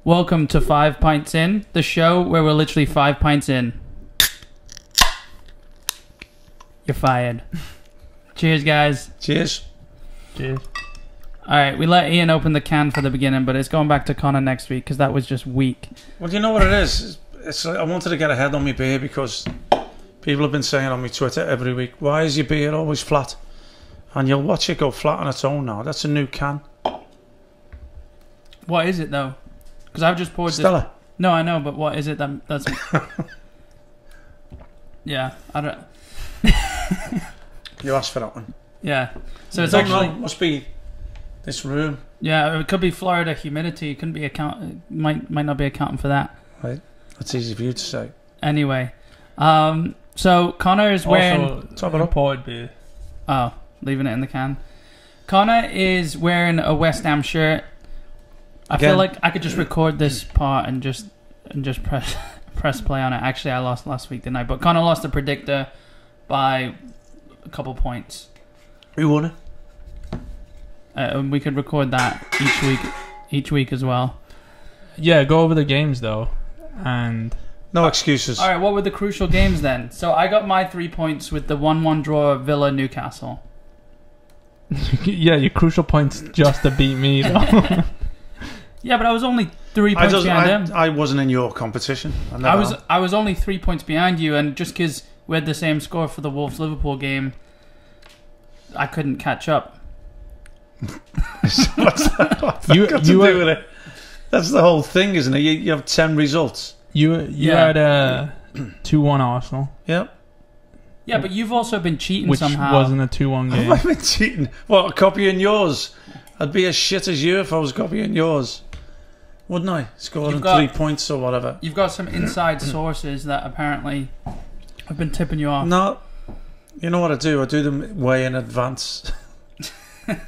Welcome to 5 Pints In, the show where we're literally 5 pints in. You're fired. Cheers, guys. Cheers. Cheers. Alright, we let Ian open the can for the beginning, but it's going back to Connor next week because that was just weak. Well, you know what it is? It's like I wanted to get ahead on my beer because people have been saying on my Twitter every week, why is your beer always flat? And you'll watch it go flat on its own now. That's a new can. What is it, though? Because I've just poured Stella. this... No, I know, but what is it that's... Yeah, I don't... You asked for that one. Yeah. So it's I actually... don't know, must be this room. Yeah, it could be Florida humidity. It couldn't be might not be accounting for that. Right. That's easy for you to say. Anyway. So Connor is wearing... Also, Top it up. imported beer. Oh, leaving it in the can. Connor is wearing a West Ham shirt. I Again. feel like I could just record this part and just press play on it. Actually, I lost last week, didn't I? But Connor lost the predictor by a couple points. Who won it? And we could record that each week as well. Yeah, go over the games though, and No excuses. All right, what were the crucial games then? So I got my 3 points with the 1-1 draw of Villa Newcastle. yeah, your crucial points just to beat me though. Yeah, but I was only 3 points behind him. I wasn't in your competition. I was only 3 points behind you, and just because we had the same score for the Wolves-Liverpool game, I couldn't catch up. What's that got to You do were- with it? That's the whole thing, isn't it? You have 10 results. you Yeah. had a 2-1 Arsenal, Yep. Yeah, but you've also been cheating which somehow. wasn't a 2-1 game. I've been cheating. What, copying yours? I'd be as shit as you if I was copying yours. Wouldn't I? Scoring You've got- 3 points or whatever. You've got some inside sources that apparently have been tipping you off. No. You know what I do? I do them way in advance. Just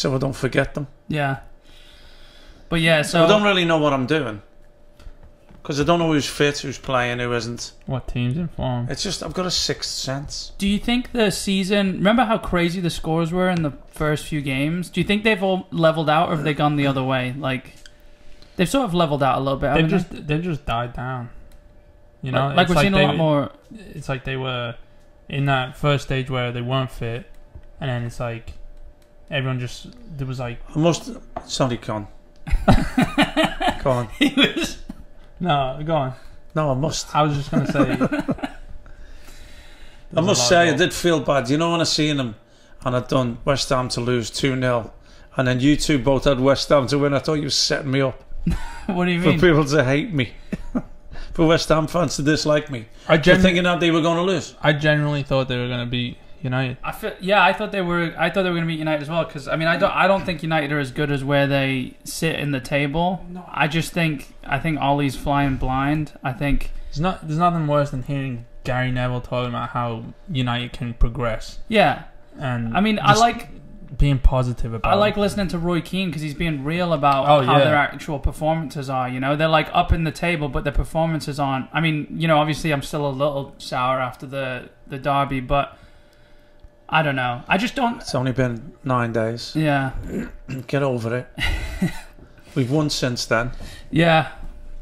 so I don't forget them. Yeah. But yeah, So I so... don't really know what I'm doing. Because I don't know who's fit, who's playing, who isn't. What teams in form? It's just, I've got a sixth sense. Do you think the season... Remember how crazy the scores were in the first few games? Do you think they've all leveled out, or have they gone the other way? Like, they've sort of leveled out a little bit, They've just died down. You know, like it's we're seeing a lot they- more... It's like they were in that first stage where they weren't fit, and then it's like everyone just there was like I must... Sorry, Con. Go on. He was... no, go on. No, I must. I was just gonna say. I must say, I did feel bad. You know, when I seen them and I'd done West Ham to lose 2-0, and then you two both had West Ham to win, I thought you were setting me up What do you for mean? people to hate me. For West Ham fans to dislike me. I For thinking that they were going to lose. genuinely thought they were gonna beat United. I thought they were going to beat United as well, because I mean I don't think United are as good as where they sit in the table. No. I think Ollie's flying blind. I think There's nothing worse than hearing Gary Neville talking about how United can progress, yeah. and I mean I just like being positive about. I like listening to Roy Keane because he's being real about Oh, how yeah. their actual performances are. You know, they're like up in the table, but their performances aren't. I mean, you know, obviously I'm still a little sour after the derby, but I don't know. I just don't. It's only been 9 days. Yeah, Get over it. We've won since then. yeah,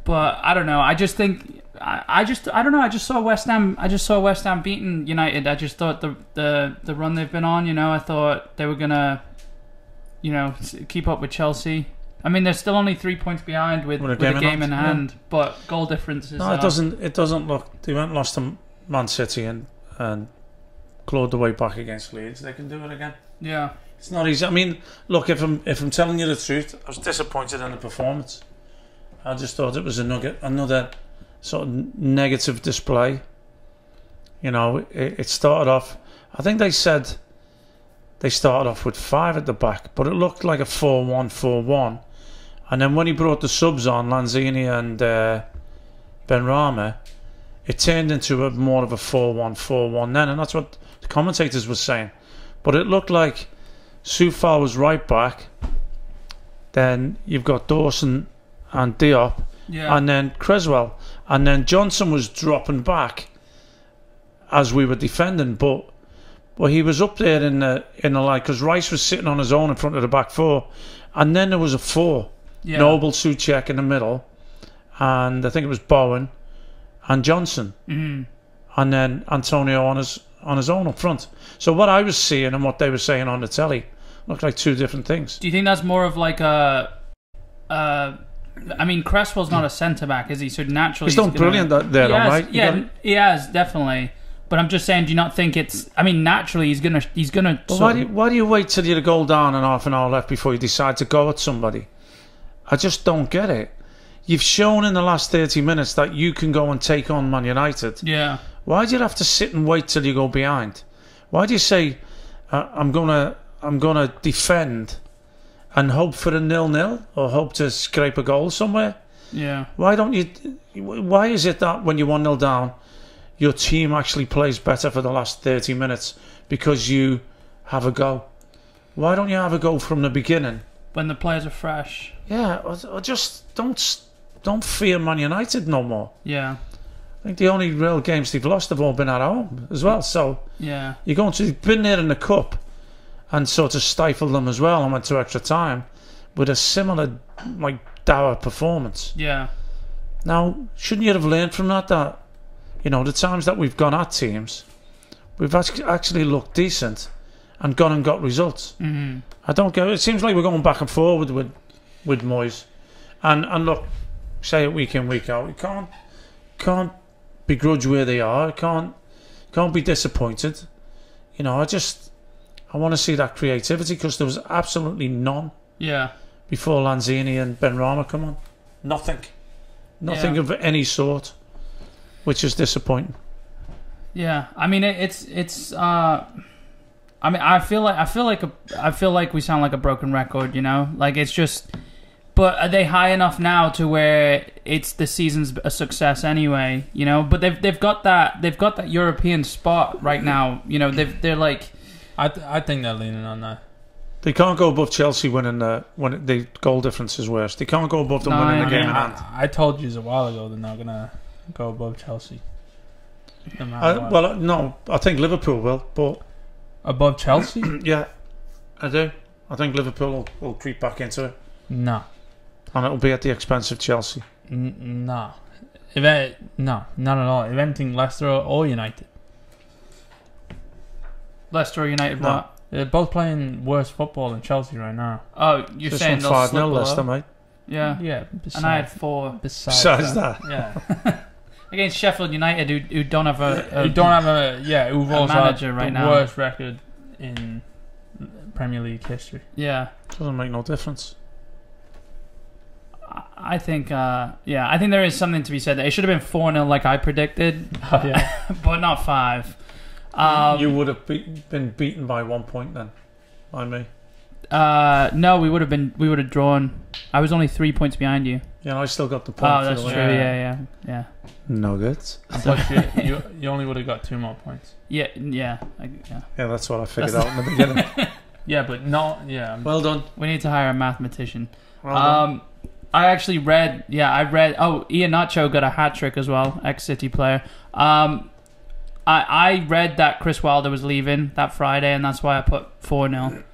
but I don't know. I just think. I don't know. I just saw West Ham. Beating United. I just thought the run they've been on. You know, I thought they were gonna, you know, keep up with Chelsea. I mean, they're still only 3 points behind with a game in hand, but goal difference is. No, it doesn't look. They went and lost to Man City and clawed the way back against Leeds. They can do it again. Yeah. It's not easy. I mean, look, if I'm telling you the truth, I was disappointed in the performance. I just thought it was another sort of negative display. You know, it started off. I think they said they started off with 5 at the back, but it looked like a 4-1-4-1. And then when he brought the subs on, Lanzini and Benrahma, it turned into more of a 4-1-4-1 then, and that's what the commentators were saying. But it looked like Soufal was right back. Then you've got Dawson and Diop, Yeah. and then Creswell, and then Johnson was dropping back as we were defending, but he was up there in the line because Rice was sitting on his own in front of the back four, and then there was a 4, Yeah. Noble, Souček in the middle, and I think it was Bowen and Johnson, and then Antonio on his own up front. So what I was seeing and what they were saying on the telly looked like two different things. Do you think that's more of like a? I mean, Cresswell's not a centre back, is he? So naturally, He's done brilliant there, right? Yeah, he has definitely. But I'm just saying, do you not think it's? I mean, naturally, he's gonna. Well, why do you wait till you go down and half an hour left before you decide to go at somebody? I just don't get it. You've shown in the last 30 minutes that you can go and take on Man United. Yeah. Why do you have to sit and wait till you go behind? Why do you say, I'm gonna defend and hope for a 0-0 or hope to scrape a goal somewhere? Yeah. Why don't you? Why is it that when you're 1-0 down, your team actually plays better for the last 30 minutes because you have a go? Why don't you have a go from the beginning? When the players are fresh. Yeah, or just don't fear Man United no more. Yeah. I think the only real games they've lost have all been at home as well. So yeah, you've been there in the cup and sort of stifled them as well and went to extra time with a similar dour performance. Yeah. Now, shouldn't you have learned from that the times that we've gone at teams, we've actually looked decent and gone and got results. Mm-hmm. I don't get it. It seems like we're going back and forward with Moyes. And look, say it week in, week out. We can't begrudge where they are. Can't be disappointed. I want to see that creativity because there was absolutely none. Yeah. Before Lanzini and Benrahma come on, nothing of any sort, which is disappointing. Yeah, I mean it's. I mean, I feel like we sound like a broken record. Like it's just. But are they high enough now to where the season's a success anyway? But they've got that European spot right now. They're like. I think they're leaning on that. They can't go above Chelsea when the goal difference is worse. They can't go above them winning the game in hand. I told you a while ago they're not gonna go above Chelsea. No no, I think Liverpool will, but above Chelsea? Yeah, I do. I think Liverpool will creep back into it. No. And it'll be at the expense of Chelsea. No. No, not at all. If anything, Leicester or United. Leicester or United, no. What? They're both playing worse football than Chelsea right now. Oh, you're just saying they'll 5-0 Leicester, mate. Yeah. Yeah. And I had 4. Besides that. Yeah. Against Sheffield United, who don't have who've also manager had right the now. worst record in Premier League history. Yeah. Doesn't make no difference. I think there is something to be said. It should have been 4-0 like I predicted, but not 5. You would have been beaten by 1 point then, by me. No, we would have drawn. I was only 3 points behind you. Yeah, I still got the point. Oh, that's true. Yeah. Nuggets. Plus, you only would have got 2 more points. Yeah. Yeah, that's what I figured out in the beginning. Yeah, but not. Yeah. Well done. We need to hire a mathematician. Well done. I actually read. Yeah, I read. Oh, Iheanacho got a hat trick as well. Ex-City player. I read that Chris Wilder was leaving that Friday, and that's why I put 4-0.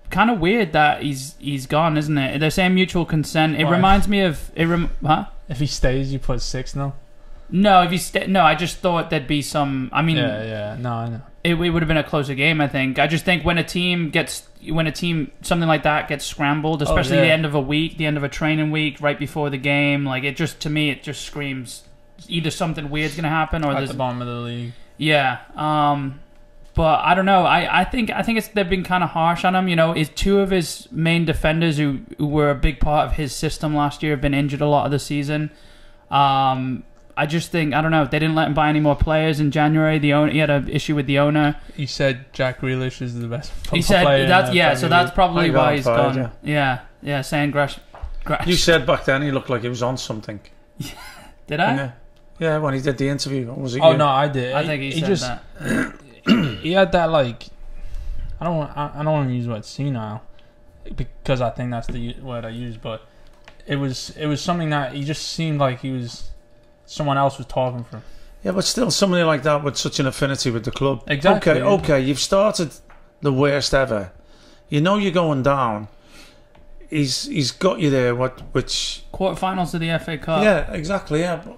Kind of weird that he's gone, isn't it? They're saying mutual consent. It reminds me of If he stays, you put 6-0. No, I just thought there'd be some. I mean, yeah. No, I know. It would have been a closer game, I think. I just think when a team something like that gets scrambled, especially the end of a week, the end of a training week, right before the game, like it just screams either something weird's gonna happen or at the bottom of the league. Yeah. But I don't know. I think they've been kind of harsh on him. Is 2 of his main defenders who were a big part of his system last year have been injured a lot of the season. I just think, I don't know, they didn't let him buy any more players in January. He had an issue with the owner. He said Jack Grealish is the best football player. So that's probably why he's fired, gone. Yeah, saying Grash. You said back then he looked like he was on something. Did I? Yeah, when he did the interview. Was it you? No, I did. I think he said that. He had that, like, I don't want to use the word senile because I think that's the word I use, but it was something that he just seemed like someone else was talking for him. Yeah, but still somebody like that with such an affinity with the club. Exactly. Okay, you've started the worst ever. You're going down. he's got you there. Which Quarterfinals of the FA Cup. yeah, exactly. Yeah, but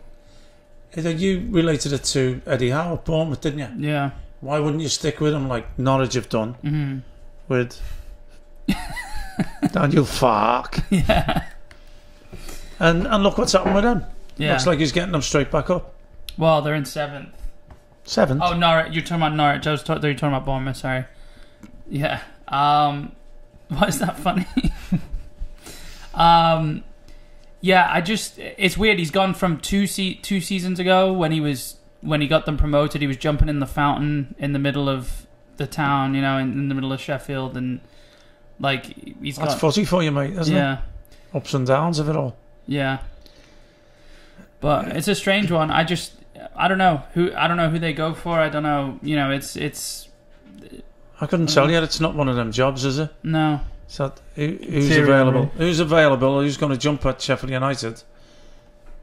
you related it to Eddie Howe at Bournemouth, didn't you? Yeah. Why wouldn't you stick with him like Norwich have done with Daniel Farke? Yeah. And look what's happened with him. Yeah. Looks like he's getting them straight back up. Well, they're in 7th. 7th? Oh, Norwich. You're talking about Norwich. You're talking about Bournemouth. Sorry. Yeah. Why is that funny? Yeah. It's weird. He's gone from two seasons ago when he got them promoted. He was jumping in the fountain in the middle of the town, you know, in the middle of Sheffield, and like That's footy for you, mate, isn't it? Ups and downs of it all. Yeah. But it's a strange one. I don't know who they go for. I don't know. You know, it's. I couldn't tell you. It's not one of them jobs, is it? No. So who's available? Who's available? Who's going to jump at Sheffield United?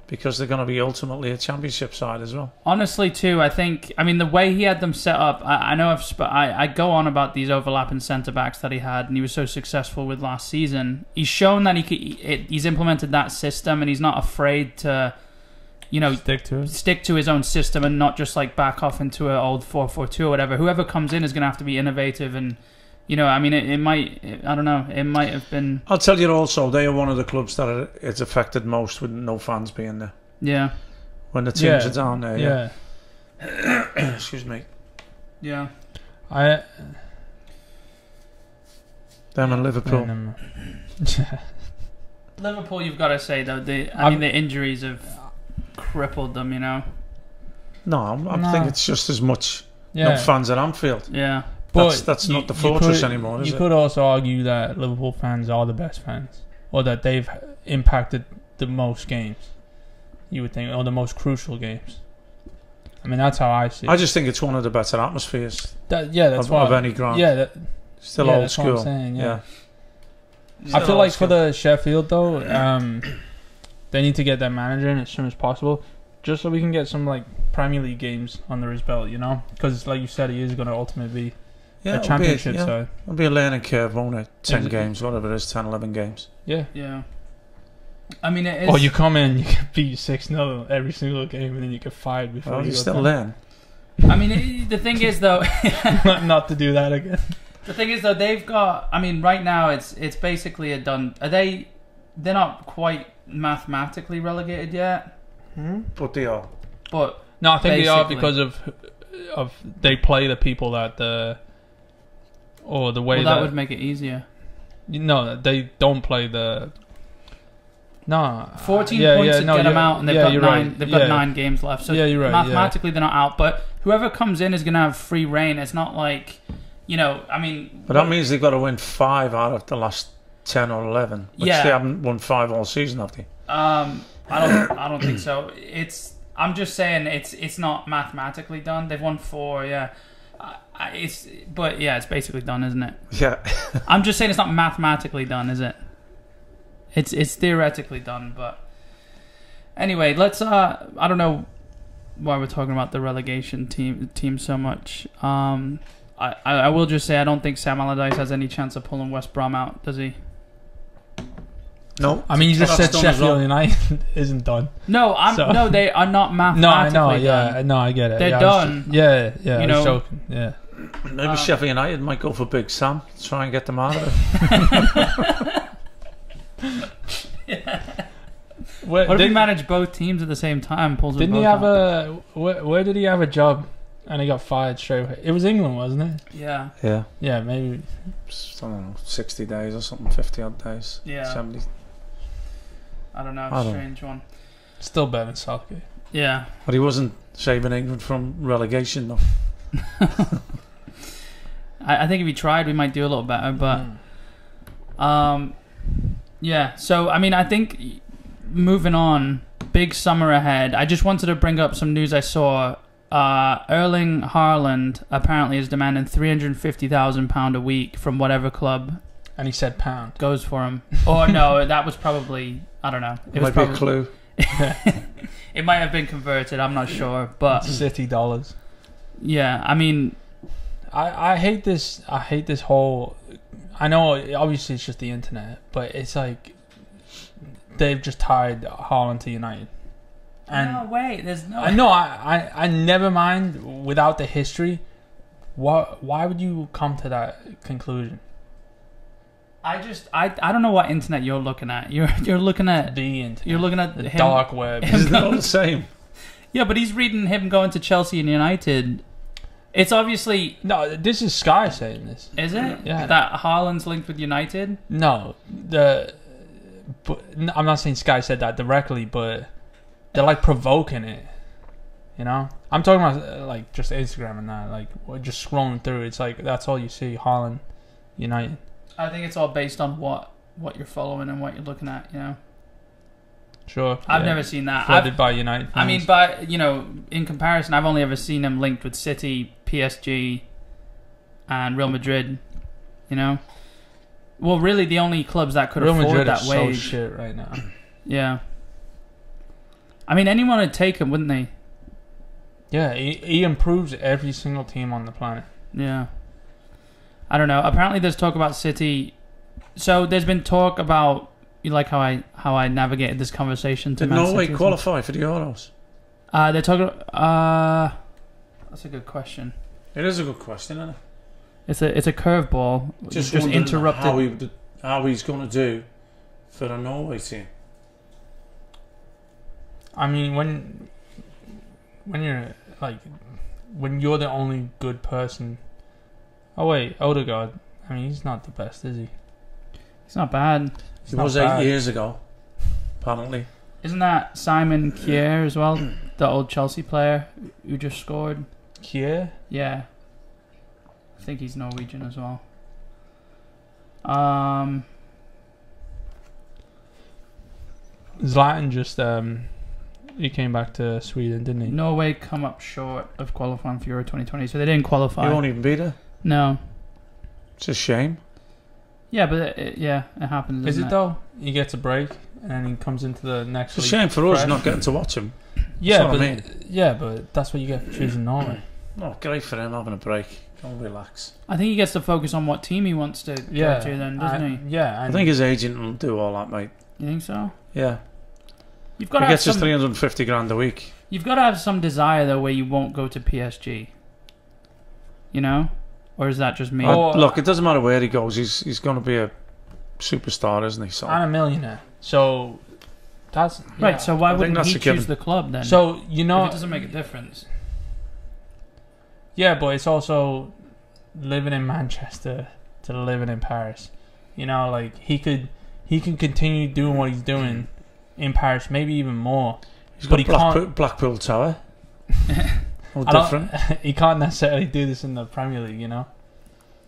Because they're going to be ultimately a championship side as well. Honestly, too, I think. I mean, the way he had them set up. I know I go on about these overlapping centre backs that he had, and he was so successful with last season. He's shown that he's implemented that system, and he's not afraid to. You know, stick to his own system and not just like back off into an old 4-4-2 or whatever. Whoever comes in is going to have to be innovative, and you know, I mean, it might. I don't know. It might have been. I'll tell you also, they are one of the clubs that it's affected most with no fans being there. Yeah. When the teams are down there. Yeah. Excuse me. Yeah. Them and Liverpool. Liverpool, you've got to say though. I mean, the injuries have crippled them, you know. No, I think it's just as much no fans at Anfield. Yeah, but that's not the fortress anymore, is it? You could also argue that Liverpool fans are the best fans, or that they've impacted the most games. You would think, or the most crucial games. I mean, that's how I see it. I just think it's one of the better atmospheres. That's of any ground. Yeah, still old school. What I'm saying, yeah. I feel like for the Sheffield though, they need to get that manager in as soon as possible, just so we can get some like Premier League games under his belt, you know, because like you said, he is going to ultimately be a championship side. It'll be a learning curve, won't it? 10 games, whatever it is, 10, 11 games. Yeah. I mean, it is. Or you come in, you can beat 6-0 every single game, and then you get fired before you still learn. I mean, the thing is though, not to do that again. The thing is though, they've got. I mean, right now it's basically a done. They're not quite mathematically relegated yet. But they are. But no, I think they are because of they play the people that the way that would make it easier. No, they don't play the. No, 14 points to get them out, and they've got 9. Right. They've got 9 games left. So you're right. Mathematically, they're not out. But whoever comes in is going to have free reign. It's not like, you know. I mean, but that means they've got to win 5 out of the last 10 or 11, which they haven't won 5 all season, have they? I don't think so. I'm just saying it's not mathematically done. They've won 4. Yeah. It's basically done, isn't it? Yeah. I'm just saying it's not mathematically done, is it? It's theoretically done, but anyway, let's. I don't know why we're talking about the relegation team so much. I will just say I don't think Sam Allardyce has any chance of pulling West Brom out, does he? No. I mean, you just said Sheffield United isn't done. No, no, they are not mathematically done. No, I get it. They're done. Yeah. I was joking. Yeah. Maybe Sheffield United might go for Big Sam, try and get them out of it. What if he managed both teams at the same time? Didn't he have where did he have a job and he got fired straight away? It was England, wasn't it? Yeah. Yeah, maybe. I don't know, 60 days or something, 50 odd days. Yeah. 70. I don't know, strange one. Still better than Southgate. Yeah. But he wasn't saving England from relegation, though. I think if he tried, we might do a little better, but yeah. So I mean, I think moving on, big summer ahead. I just wanted to bring up some news I saw. Erling Haaland apparently is demanding £350,000 a week from whatever club, and he said pound goes for him. Or no, that was probably, I don't know. It might be a clue. It might have been converted. I'm not sure, but City dollars. Yeah, I mean, I hate this. I hate this whole. I know, obviously, it's just the internet, but it's like they've just tied Haaland to United. And no, wait, there's no... I never mind without the history. Why would you come to that conclusion? I don't know what internet you're looking at. You're looking at... The internet. You're looking at the him, dark web. Isn't it all the same? Yeah, but he's reading him going to Chelsea and United. It's obviously... No, this is Sky saying this. Is it? Yeah. That Haaland's linked with United? No, I'm not saying Sky said that directly, but they're like provoking it. You know, I'm talking about like just Instagram and that, like just scrolling through. It's like that's all you see. Haaland, United. I think it's all based on what you're following and what you're looking at. You know. Sure. I've never seen that. Flooded by United fans. I mean, but in comparison, I've only ever seen him linked with City, PSG, and Real Madrid. You know. Well, really, the only clubs that could Real afford Madrid that is wage. so shit right now. Yeah. I mean, anyone would take him, wouldn't they? Yeah, he improves every single team on the planet. Yeah. I don't know. Apparently, there's talk about City. So there's been talk about like how I navigated this conversation. Did Man Norway City qualify for the Euros? They're talking. That's a good question. It is a good question, isn't it? It's a curveball. Just interrupted. how he's going to do for a Norway team. I mean, when you're the only good person. Oh wait, Odegaard. I mean, he's not the best, is he? He's not bad. He was 8 years ago, apparently. Isn't that Simon Kjær as well, the old Chelsea player who just scored? Kjær? Yeah. I think he's Norwegian as well. Zlatan just he came back to Sweden, didn't he? Norway come up short of qualifying for Euro 2020, so they didn't qualify. He won't even be there. No. It's a shame. Yeah, but it happens. Is it though? He gets a break and then he comes into the next. It's a shame for us not getting to watch him. Yeah, that's but what I mean. Yeah, but that's what you get for choosing Norway. Oh, great for him having a break. Go and relax. I think he gets to focus on what team he wants to go to then, doesn't he? Yeah. I think his agent will do all that, mate. You think so? Yeah. You've got He to gets have his 350 grand a week. You've got to have some desire though, where you won't go to PSG. You know, or is that just me? Look, it doesn't matter where he goes. He's going to be a superstar, isn't he? So and a millionaire. So that's right. So why I think wouldn't that's he a given. choose the club then? So if it doesn't make a difference. Yeah, but it's also living in Manchester to living in Paris. You know, like he can continue doing what he's doing in Paris, maybe even more. He's but got Blackpool Tower. All different. He can't necessarily do this in the Premier League, you know.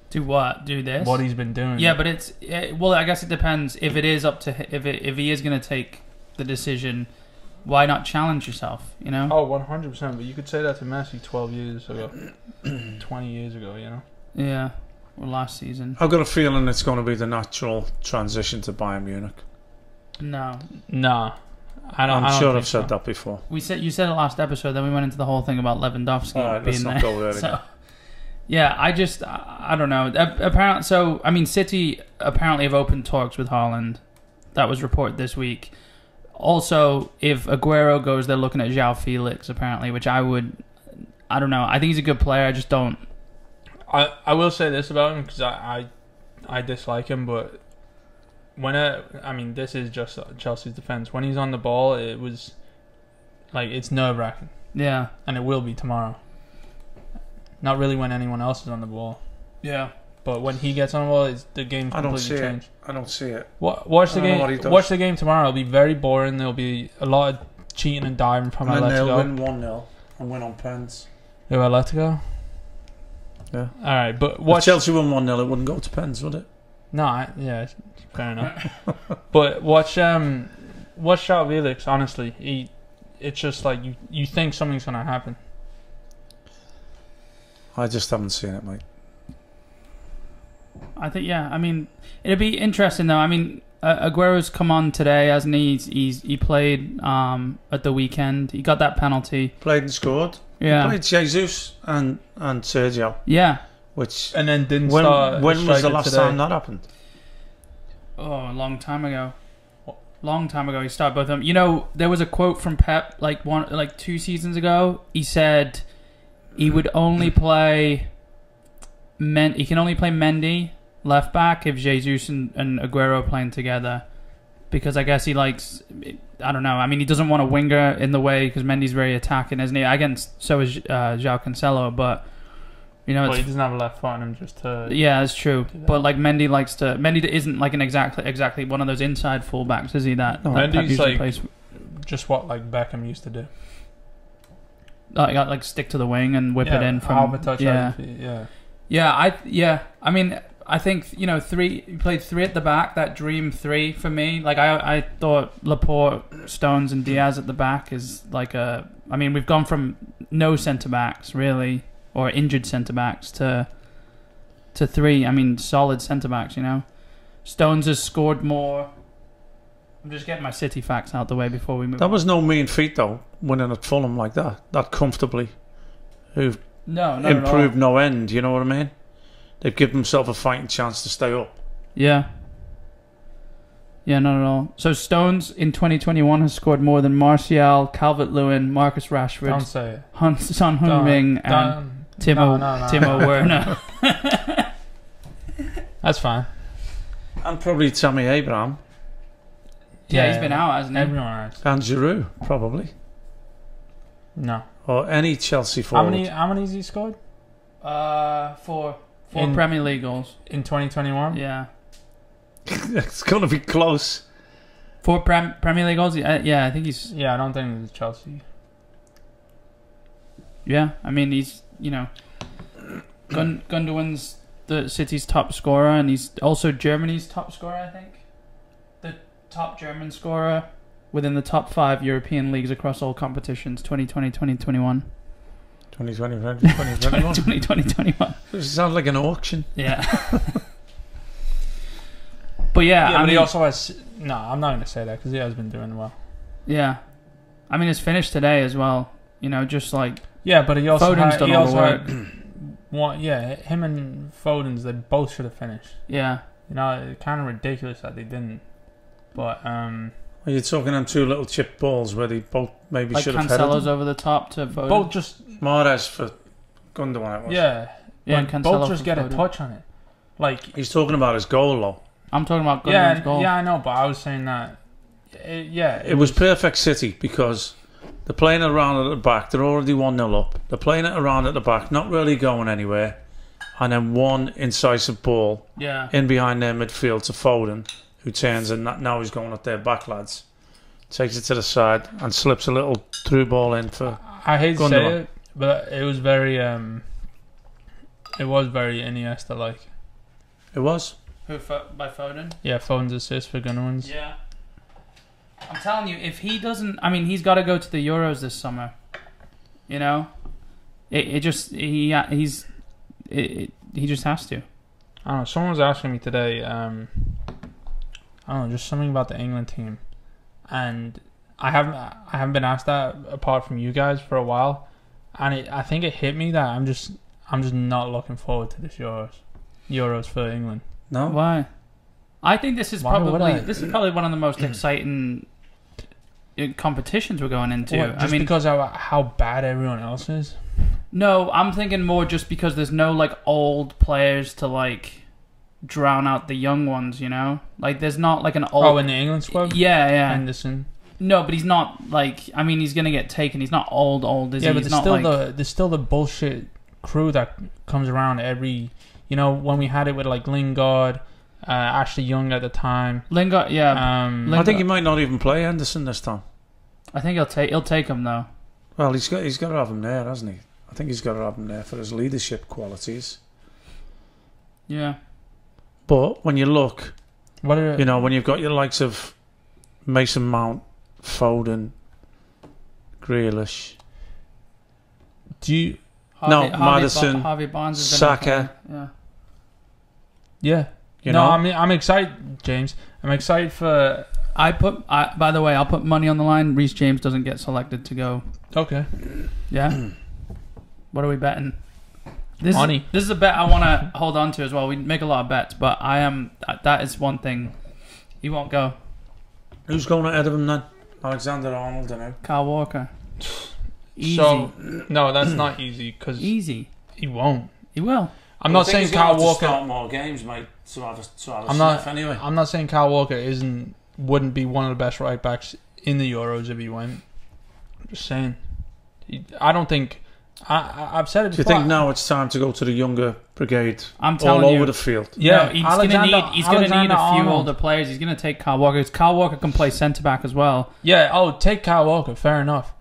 Do what? Do this? What he's been doing. Yeah, but well, I guess it depends. If it is up to if he is going to take the decision, why not challenge yourself? You know. Oh, 100%. But you could say that to Messi 12 years ago, 20 years ago. You know. Yeah. Or last season. I've got a feeling it's going to be the natural transition to Bayern Munich. No. I'm sure I've said that before. You said it last episode. Then we went into the whole thing about Lewandowski being there. Go there again. Yeah, I don't know. Apparently, so I mean, City apparently have opened talks with Haaland. That was reported this week. Also, if Aguero goes, they're looking at Joao Felix apparently, which I don't know. I think he's a good player. I just don't. I will say this about him because I dislike him, but this is just Chelsea's defense. When he's on the ball, it was like it's nerve-wracking. Yeah, and it will be tomorrow. Not really when anyone else is on the ball. Yeah, but when he gets on the ball, the game's completely changed. I don't see it. Watch the game. Watch the game tomorrow. It'll be very boring. There'll be a lot of cheating and diving from Atletico. They'll win 1-0 and win on pens. Who, Atletico? Yeah. All right, but watch. If Chelsea won 1-0, it wouldn't go to pens, would it? No, yeah, fair enough. But watch Joao Felix. Honestly, it's just like you think something's gonna happen. I just haven't seen it, mate. I think I mean, it'd be interesting though. I mean, Aguero's come on today, hasn't he? He played at the weekend. He got that penalty. Played and scored. Yeah. He played Jesus and Sergio. Yeah. which And then didn't when start. when was the last today. time that happened? Oh, a long time ago. Long time ago, he started both of them. You know, there was a quote from Pep like 2 seasons ago. He said he would only play he can only play Mendy left back if Jesus and Aguero are playing together, because I guess he likes, I don't know. I mean, he doesn't want a winger in the way because Mendy's very attacking, isn't he? Against so is Joao Cancelo, but you know, Well, he doesn't have a left foot on him just to. yeah, that's true. But like Mendy isn't like an exactly one of those inside fullbacks, is he? That Pep Mendy's usually like plays. just what like Beckham used to do. Like stick to the wing and whip it in from half a touch. yeah. Yeah. I mean, I think he played 3 at the back. That dream 3 for me. Like I thought Laporte, Stones, and Diaz at the back is like a. I mean, we've gone from no centre backs really, or injured centre backs to 3. I mean, solid centre backs. You know, Stones has scored more. I'm just getting my City facts out the way before we move. That was no mean feat though, winning at Fulham like that comfortably. Who've No, improved no end. You know what I mean? They've given themselves a fighting chance to stay up. Yeah. Yeah, not at all. So Stones in 2021 has scored more than Martial, Calvert-Lewin, Marcus Don't Rashford, say it. Son Heung-min, and Timo Werner. That's fine. And probably Tammy Abraham Yeah, he's been out, hasn't he? Everyone has. and Giroud, probably. No. Or any Chelsea forward. How many has he scored 4 In- Premier League goals. in 2021? Yeah. It's going to be close. 4 Premier League goals. Yeah, I think he's. Yeah, I don't think it's Chelsea. Yeah, I mean he's Gundogan's the City's top scorer, and he's also Germany's top scorer. I think the top German scorer within the top 5 European leagues across all competitions. 2020, 2021. 2020, 2021. 2021. It sounds like an auction. Yeah. But yeah, But I he mean, also has. No, I'm not going to say that because he has been doing well. yeah. I mean, it's finished today as well. You know, just like Yeah, but he also Foden's had, done he all also the work. had him and Foden's, they both should have finished. Yeah. You know, it's kind of ridiculous that they didn't. But Are you talking on 2 little chip balls where they both maybe Like should have headed Cancelo's them? over the top to Foden. both just Mahrez for Gundogan it was. yeah, Yeah, like, and both Cancelo just for get a Foden. touch on it. Like He's talking about his goal though. I'm talking about Gundogan's goal. yeah, I know, but I was saying that. It was perfect City because they're playing it around at the back. They're already 1-0 up. They're playing it around at the back, not really going anywhere. And then one incisive ball Yeah. in behind their midfield to Foden, who turns and now he's going at their back lads. Takes it to the side and slips a little through ball in for. I hate to Gundogan. say it, but it was very Iniesta like. It was. By Foden? Yeah, Foden's assist for Gundogan's. Yeah. I'm telling you, if he doesn't, I mean, he's got to go to the Euros this summer. You know, he just has to. I don't know. Someone was asking me today. I don't know, just something about the England team, and I haven't been asked that apart from you guys for a while, and I think it hit me that I'm just not looking forward to this Euros for England. No. Why? I think this is Why would probably I? one of the most exciting competitions we're going into. What, just because how bad everyone else is. No, I'm thinking more just because there's no like old players to like drown out the young ones. You know, like there's not like an old. Oh, in the England squad. Yeah. Henderson. No, but he's not like. I mean, he's gonna get taken. He's not old, is he? Yeah, but He's there's not still like, there's still the bullshit crew that comes around every. You know, when we had it with like Lingard, Ashley Young at the time. Lingard. Yeah, I think he might not even play Henderson this time. I think he'll take him though. Well, he's got to have him there, hasn't he? I think he's got to have him there for his leadership qualities. Yeah. But when you look, What are you know, when you've got your likes of Mason Mount, Foden, Grealish, do you? Madison, Harvey Barnes has been Saka. okay. Yeah. You no, know? I'm excited, James. I'm excited for. By the way, I'll put money on the line. Reece James doesn't get selected to go. Okay. Yeah. What are we betting? Money. This is a bet I want to hold on to as well. We make a lot of bets, but that is one thing. He won't go. Who's going ahead of him then? Alexander Arnold, I know. Kyle Walker. Easy. So no, that's not easy because Easy. he won't. He will. I'm not saying Kyle Walker. Start more games, mate. To have a I'm sniff anyway. I'm not saying Kyle Walker wouldn't be one of the best right backs in the Euros if he went. I'm just saying. I don't think. I've said it before. Do you think now it's time to go to the younger brigade? I'm telling all you, over the field. Yeah, no, he's gonna need a few older players. He's gonna take Kyle Walker. Kyle Walker can play centre back as well. Yeah. Oh, take Kyle Walker. Fair enough.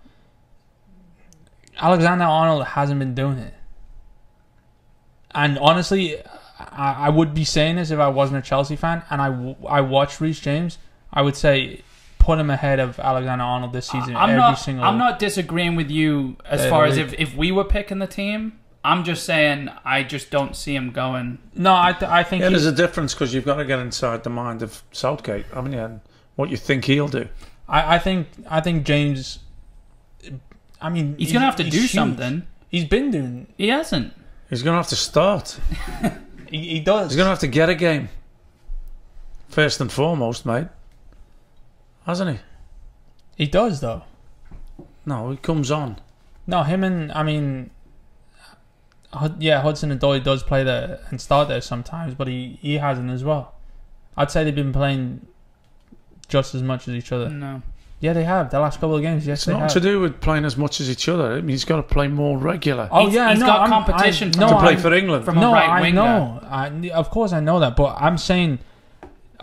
Alexander Arnold hasn't been doing it, and honestly, I would be saying this if I wasn't a Chelsea fan and I watched Reece James. I would say put him ahead of Alexander Arnold this season. I'm not disagreeing with you as far as if we were picking the team. I'm just saying I just don't see him going. No, I think there's a difference because you've got to get inside the mind of Southgate, haven't you? And what you think he'll do. I think James. I mean, he's gonna have to do huge. something. He's been doing. He hasn't. He's gonna have to start. He does. He's gonna have to get a game. First and foremost, mate. Hasn't he? He does though. No, he comes on. No, him and Hudson Odoi does play there and start there sometimes, but he hasn't as well. I'd say they've been playing just as much as each other. No. Yeah, they have. The last couple of games, yes, it's they not have. to do with playing as much as each other. I mean, he's got to play more regular. Oh, yeah, he's got competition to play for England. From a right winger. I know. Of course, I know that. But I'm saying,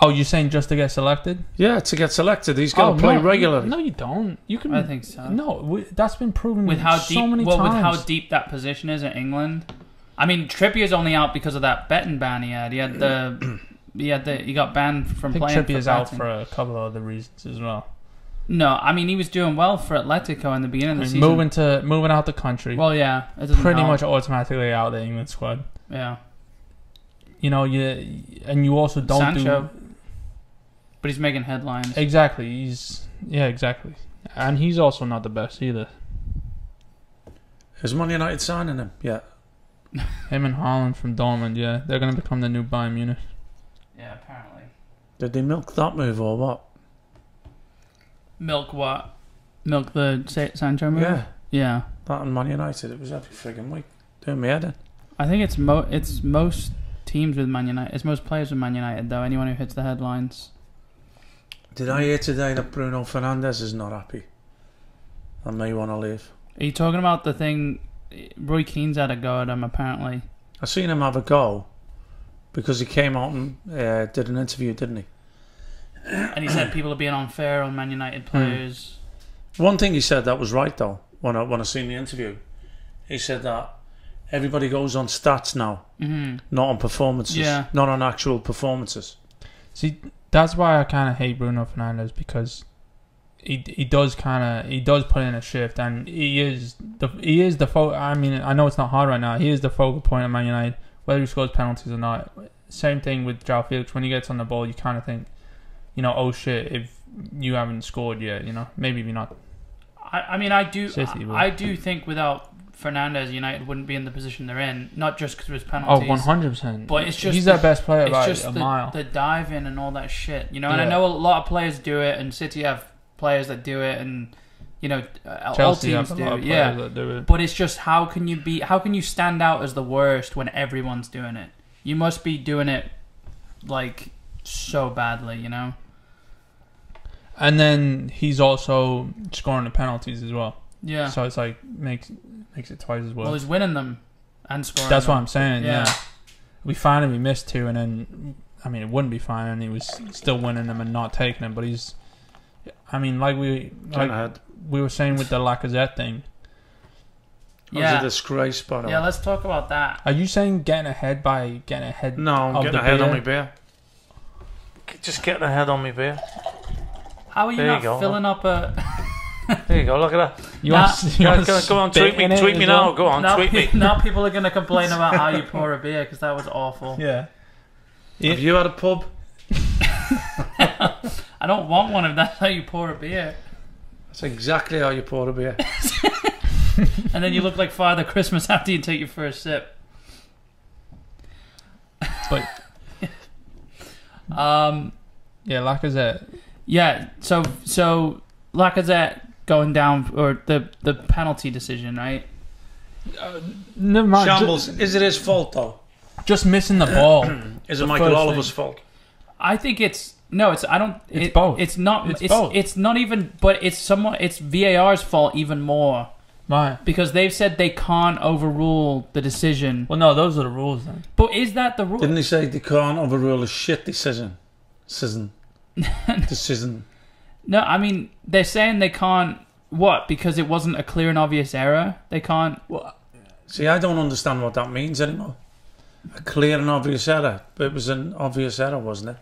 you're saying just to get selected? Yeah, to get selected, he's got to play regularly. No, you don't. You can. I think so. No, that's been proven with how so deep. many Well, times. with how deep that position is in England. I mean, Trippier's only out because of that betting ban he had. He got banned from playing. Trippier's out for a couple of other reasons as well. No, I mean he was doing well for Atletico in the beginning of the season. Moving out the country. Well, yeah, it pretty much automatically out of the England squad. Yeah, you you also don't Sancho, but he's making headlines. Exactly, exactly, and he's also not the best either. Is Man United signing him? Yeah. Him and Haaland from Dortmund. Yeah, they're going to become the new Bayern Munich. Yeah, apparently. Did they milk that move or what? Milk what? Milk the Sancho move? Yeah. Yeah. That and Man United, it was every friggin' week. Doing me head in. I think it's most teams with Man United. It's most players with Man United, though. Anyone who hits the headlines. Did I hear today that Bruno Fernandes is not happy? And may want to leave. Are you talking about the thing... Roy Keane's had a go at him, apparently. I seen him have a go because he came out and did an interview, didn't he? And he said people are being unfair on Man United players. One thing he said that was right though. When I seen the interview, he said that everybody goes on stats now, not on performances, not on actual performances. See, that's why I kind of hate Bruno Fernandes because he does put in a shift, and he is the I mean, I know it's not hard right now. He is the focal point of Man United, whether he scores penalties or not. Same thing with Joao Felix. When he gets on the ball, you kind of think, oh shit, if you haven't scored yet, maybe you're not. I do think without Fernandes, United wouldn't be in the position they're in. Not just because of his penalties. 100%. But it's just he's their best player by a mile. The dive in and all that shit, And I know a lot of players do it, and City have players that do it, and all teams do. That do it. But it's just how can you stand out as the worst when everyone's doing it? You must be doing it like so badly, And then he's also scoring the penalties as well. Yeah. So it's like makes it twice as well. Well, he's winning them and scoring. That's them. what I'm saying. Yeah. We found him. He missed two, and then it wouldn't be fine, and he was still winning them and not taking them. But he's. Like we were saying with the Lacazette thing. It was a disgrace, by the way. Yeah, let's talk about that. Are you saying getting ahead? No, I'm getting ahead on my beer. Just getting ahead on my beer. How are you not filling up a... There you go, look at that. Go on, tweet me now. Go on, tweet me. Now people are going to complain about how you pour a beer, because that was awful. Yeah. Have you had a pub? I don't want one if that's how you pour a beer. That's exactly how you pour a beer. And then you look like Father Christmas after you take your first sip. But yeah, Lacazette. Yeah, so Lacazette going down, or the penalty decision, right? Never mind. Shambles. Is it his fault though? Just missing the ball. Is it Michael Oliver's fault? I think it's no. It's I don't. It's both. It's not. It's both. It's not even. But it's somewhat. It's VAR's fault even more. Right. Because they've said they can't overrule the decision. Well, no, those are the rules then. But is that the rule? Didn't he say they can't overrule a shit decision? Decision. No, I mean they're saying they can't. What? Because it wasn't a clear and obvious error. They can't. Well, see, I don't understand what that means anymore. A clear and obvious error, but it was an obvious error, wasn't it?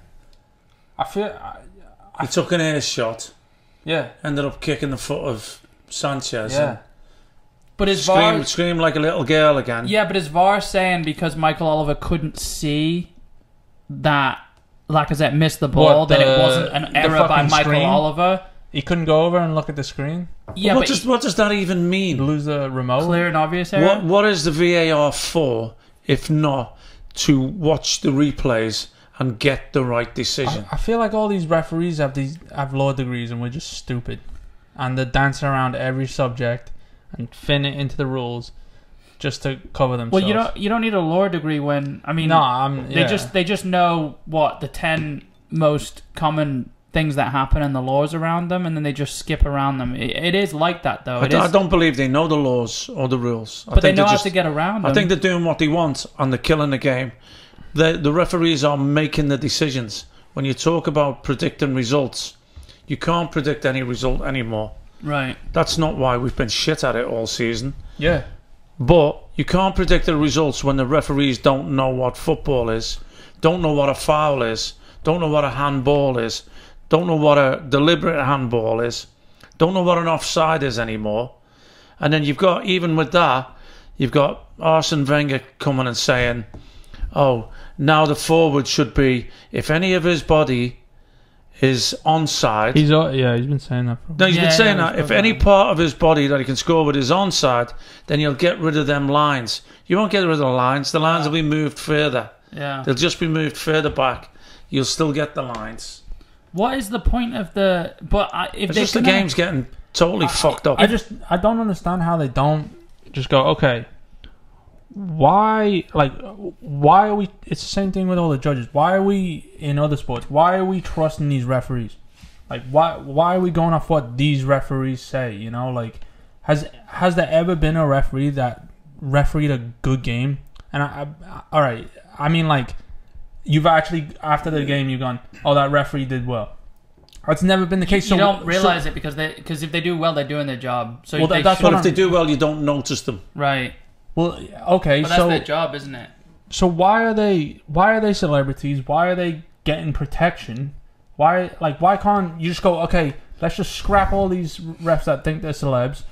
I feel. He took an air shot. Yeah. Ended up kicking the foot of Sanchez. Yeah. But is VAR scream like a little girl again. Yeah, but is VAR saying because Michael Oliver couldn't see that Lacazette missed the ball, that it wasn't an error by Michael screen? Oliver? He couldn't go over and look at the screen? Yeah, what does that even mean? Lose the remote? Clear and obvious error? What is the VAR for, if not to watch the replays and get the right decision? I feel like all these referees have law degrees and we're just stupid. And they're dancing around every subject and fin it into the rules just to cover themselves. Well, you don't need a law degree when they just know what the 10 most common things that happen and the laws around them, and then they just skip around them. It is like that though. I don't believe they know the laws or the rules. But they know how to get around them. I think they're doing what they want and they're killing the game. The referees are making the decisions. When you talk about predicting results, you can't predict any result anymore. Right. That's not why we've been shit at it all season. Yeah. But you can't predict the results when the referees don't know what football is, don't know what a foul is, don't know what a handball is, don't know what a deliberate handball is, don't know what an offside is anymore. And then you've got, even with that, you've got Arsene Wenger coming and saying, oh, now the forward should be, if any of his body is onside. He's been saying that. No, he's been saying that. If any part of his body that he can score with is onside, then you'll get rid of them lines. You won't get rid of the lines. The lines will be moved further. Yeah. They'll just be moved further back. You'll still get the lines. What is the point of the... But if it's just the game's getting totally fucked up. I don't understand how they don't just go, okay, why are we... It's the same thing with all the judges. Why are we, in other sports, why are we trusting these referees? Like, why are we going off what these referees say, you know? Like, has there ever been a referee that refereed a good game? And all right, I mean, like, you've actually, after the game, you've gone, oh, that referee did well. That's never been the case. You don't realise it because if they do well, they're doing their job. So but if they do well, you don't notice them. Right. Well, okay, but that's their job, isn't it? So why are they celebrities? Why are they getting protection? Why can't you just go, okay, let's just scrap all these refs that think they're celebs,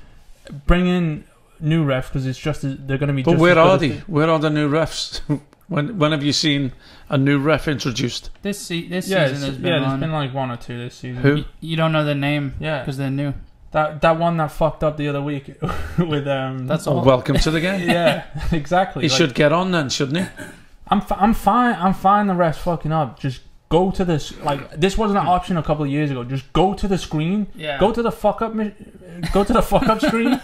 bring in new refs because it's just they're going to be. But where are they? Where are the new refs? When have you seen a new ref introduced? This season has been there's been like one or two this season. Who? You don't know their name, because they're new. That one that fucked up the other week with That's all. Welcome to the game. Yeah, exactly. He should get on then, shouldn't he? I'm fine. I'm fine. The refs fucking up. Just go to this. Like, this wasn't an option a couple of years ago. Just go to the screen. Yeah. Go to the fuck up. Go to the fuck up screen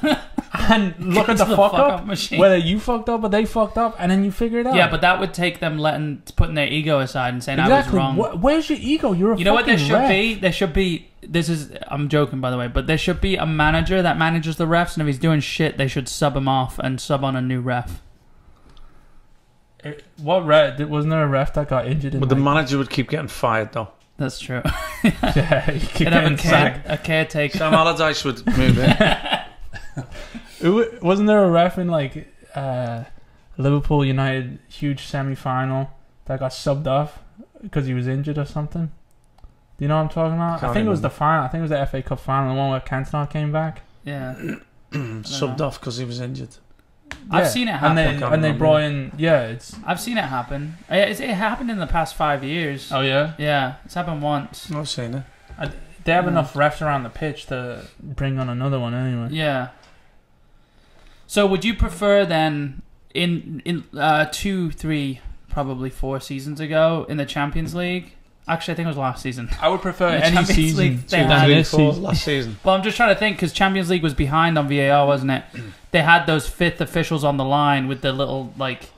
and look at the fuck up machine. Whether you fucked up or they fucked up, and then you figure it out. Yeah, but that would take them putting their ego aside and saying exactly. I was wrong. Where's your ego? You're a you know what there should ref. be? There should be. I'm joking, by the way, but there should be a manager that manages the refs, and if he's doing shit, they should sub him off and sub on a new ref. What ref? Wasn't there a ref that got injured? But the manager would keep getting fired, though. That's true. Yeah, he keep getting sacked. A caretaker. Sam Allardyce would move in. Wasn't there a ref in like Liverpool United huge semi-final that got subbed off because he was injured or something? Do you know what I'm talking about? I think it was the final. I think it was the FA Cup final, the one where Cantona came back. Yeah. Subbed off because he was injured. Yeah. I've seen it happen. And they brought in... Yeah, I've seen it happen. It happened in the past 5 years. Oh, yeah? Yeah, it's happened once. I've seen it. They have enough refs around the pitch to bring on another one anyway. Yeah. So would you prefer then, in 2-3 probably 4 seasons ago in the Champions League. Actually, I think it was last season. I would prefer The any Champions season League, they than had- this season. Last season. Well, I'm just trying to think because Champions League was behind on VAR, wasn't it? They had those fifth officials on the line with the little like.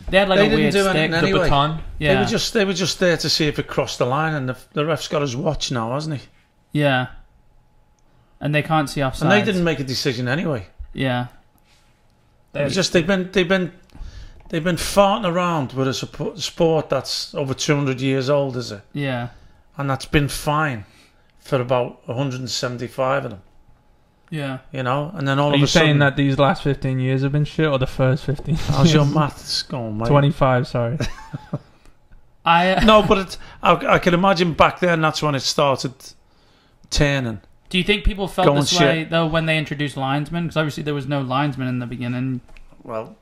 They had like They a didn't weird do stick. anything The anyway. baton. Yeah, They were just there to see if it crossed the line, and the ref's got his watch now, hasn't he? yeah. And they can't see offside. And they didn't make a decision anyway. Yeah, It's just they've been farting around with a sport that's over 200 years old, is it? yeah, And that's been fine for about 175 of them, yeah. you know. And then all Are of you a sudden, saying that these last 15 years have been shit, or the first 15? how's your maths going, mate? 25, sorry. No, but I can imagine back then that's when it started turning. Do you think people felt Going this shit. way though when they introduced linesmen? Because obviously there was no linesman in the beginning. Well,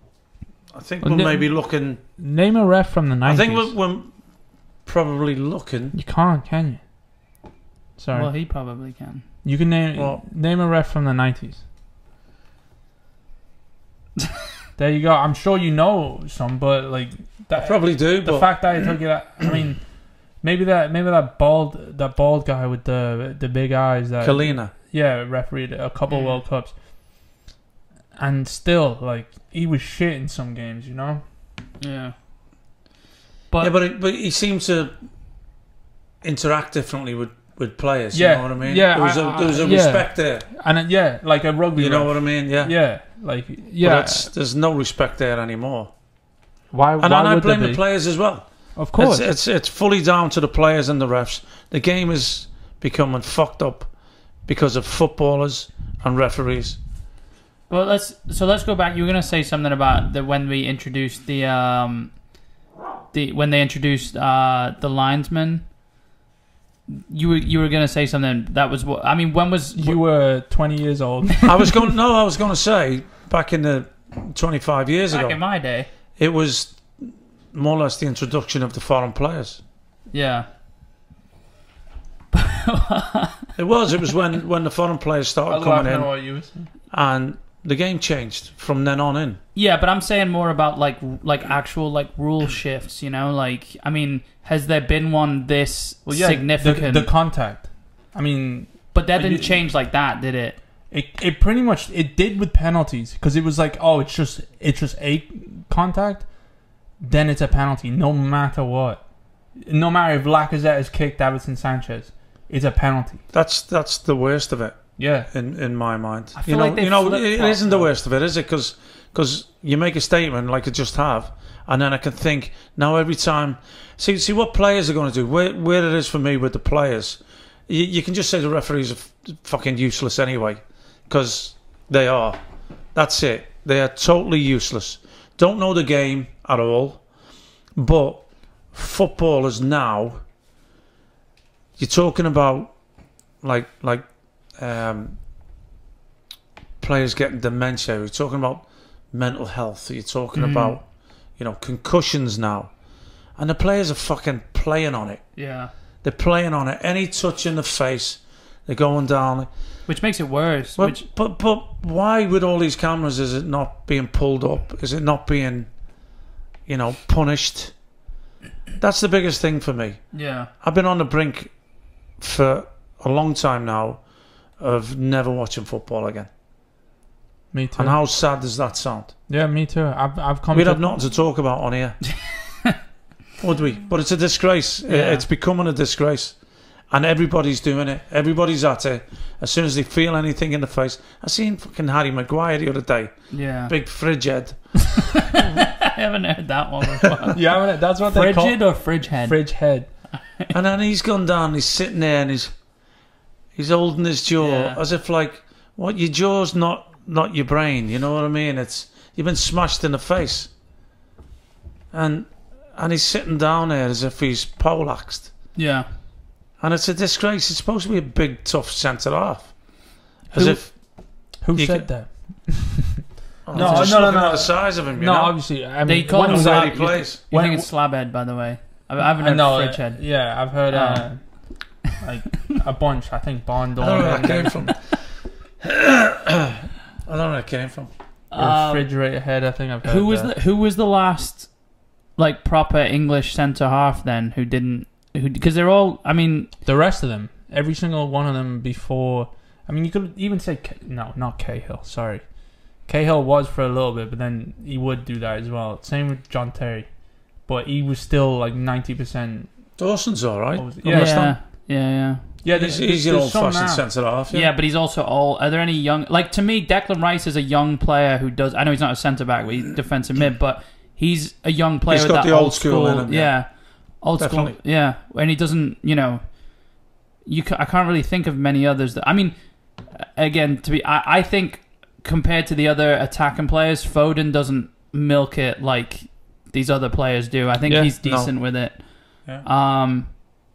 I think Well, we're maybe looking. Name a ref from the 90s. I think we're probably looking. You can't, can you? Sorry. Well, he probably can. You can Well- name a ref from the 90s. There you go. I'm sure you know some, but like I probably do, the but fact that I took it, I mean, maybe that bald guy with the big eyes that Kalina. refereed a couple World Cups, and still like he was shit in some games, you know. Yeah. But But he seemed to interact differently with players. Yeah, You know what I mean? yeah, There was a yeah. respect there. And like a rugby. You know ref. what I mean? Yeah. Yeah, like But there's no respect there anymore. Why? And why I would blame there the be? players as well. Of course. It's fully down to the players and the refs. The game is becoming fucked up because of footballers and referees. Well, let's go back. You were gonna say something about when we introduced the when they introduced the linesman. You were gonna say something that was what I mean. When was You were 20 years old. I was going to say back in the 25 years back ago, in my day? it was more or less the introduction of the foreign players. Yeah. It was when the foreign players started coming in, what you were saying. and the game changed from then on in. Yeah, but I'm saying more about like actual like rule shifts. You know, like I mean, has there been one this significant? The contact. I mean, but that didn't change like that, did it? it pretty much it did with penalties because it was like, oh, it's just a contact, then it's a penalty no matter what. No matter if Lacazette has kicked Davinson Sanchez, it's a penalty. That's the worst of it. Yeah. In my mind, I feel like they it flip-flop, isn't the though. worst of it, is it? Because you make a statement like I just have, and then I can think now every time. See what players are going to do. Where it is for me with the players, you can just say the referees are fucking useless anyway, because they are. That's it. They are totally useless. Don't know the game at all. But footballers now, you're talking about like players getting dementia. You're talking about mental health. You're talking about concussions now, and the players are fucking playing on it. Yeah. They're playing on it. Any touch in the face, they're going down. Which makes it worse. But why with all these cameras is it not being pulled up? Is it not being, punished? That's the biggest thing for me. Yeah. I've been on the brink for a long time now of never watching football again. Me too. And how sad does that sound? Yeah, me too. I've come. We'd to have nothing to talk about on here, would we? But it's a disgrace. Yeah. It's becoming a disgrace. And everybody's doing it. Everybody's at it. As soon as they feel anything in the face. I seen fucking Harry Maguire the other day. Yeah. Big fridge head. I haven't heard that one before. Yeah, that's what they call Frigid or fridge head? fridge head. And then he's gone down. He's sitting there and he's holding his jaw Yeah. as if like, what? Your jaw's not your brain. You know what I mean? It's you've been smashed in the face. And he's sitting down there as if he's poleaxed. Yeah. And it's a disgrace. It's supposed to be a big, tough centre half. As Who- if Who You said can- that? no, just looking at the size of him. You No, know? obviously. I They mean, call when him was where that? he plays. You When- think it's slab head, by the way? I haven't I heard know. fridge head. Yeah, I've heard like a bunch. I think Bond. I don't know where that came from. I don't know where it came from. Refrigerator head. I think I've heard. Who was the last like proper English centre half then because they're all. I mean, the rest of them, every single one of them before. I mean, you could even say not Cahill. Sorry, Cahill was for a little bit, but then he would do that as well. Same with John Terry, but he was still like 90%. Dawson's all right. Yeah. He's your old-fashioned centre half. Yeah, but he's also old. Are there any young? Like to me, Declan Rice is a young player who does. I know he's not a centre back, but he's defensive mid. But he's a young player. He's with got that the old school in him. Yeah, old Definitely. school. Yeah, and he doesn't. I can't really think of many others. That I mean, again, I think compared to the other attacking players, Foden doesn't milk it like these other players do. I think he's decent with it. Yeah.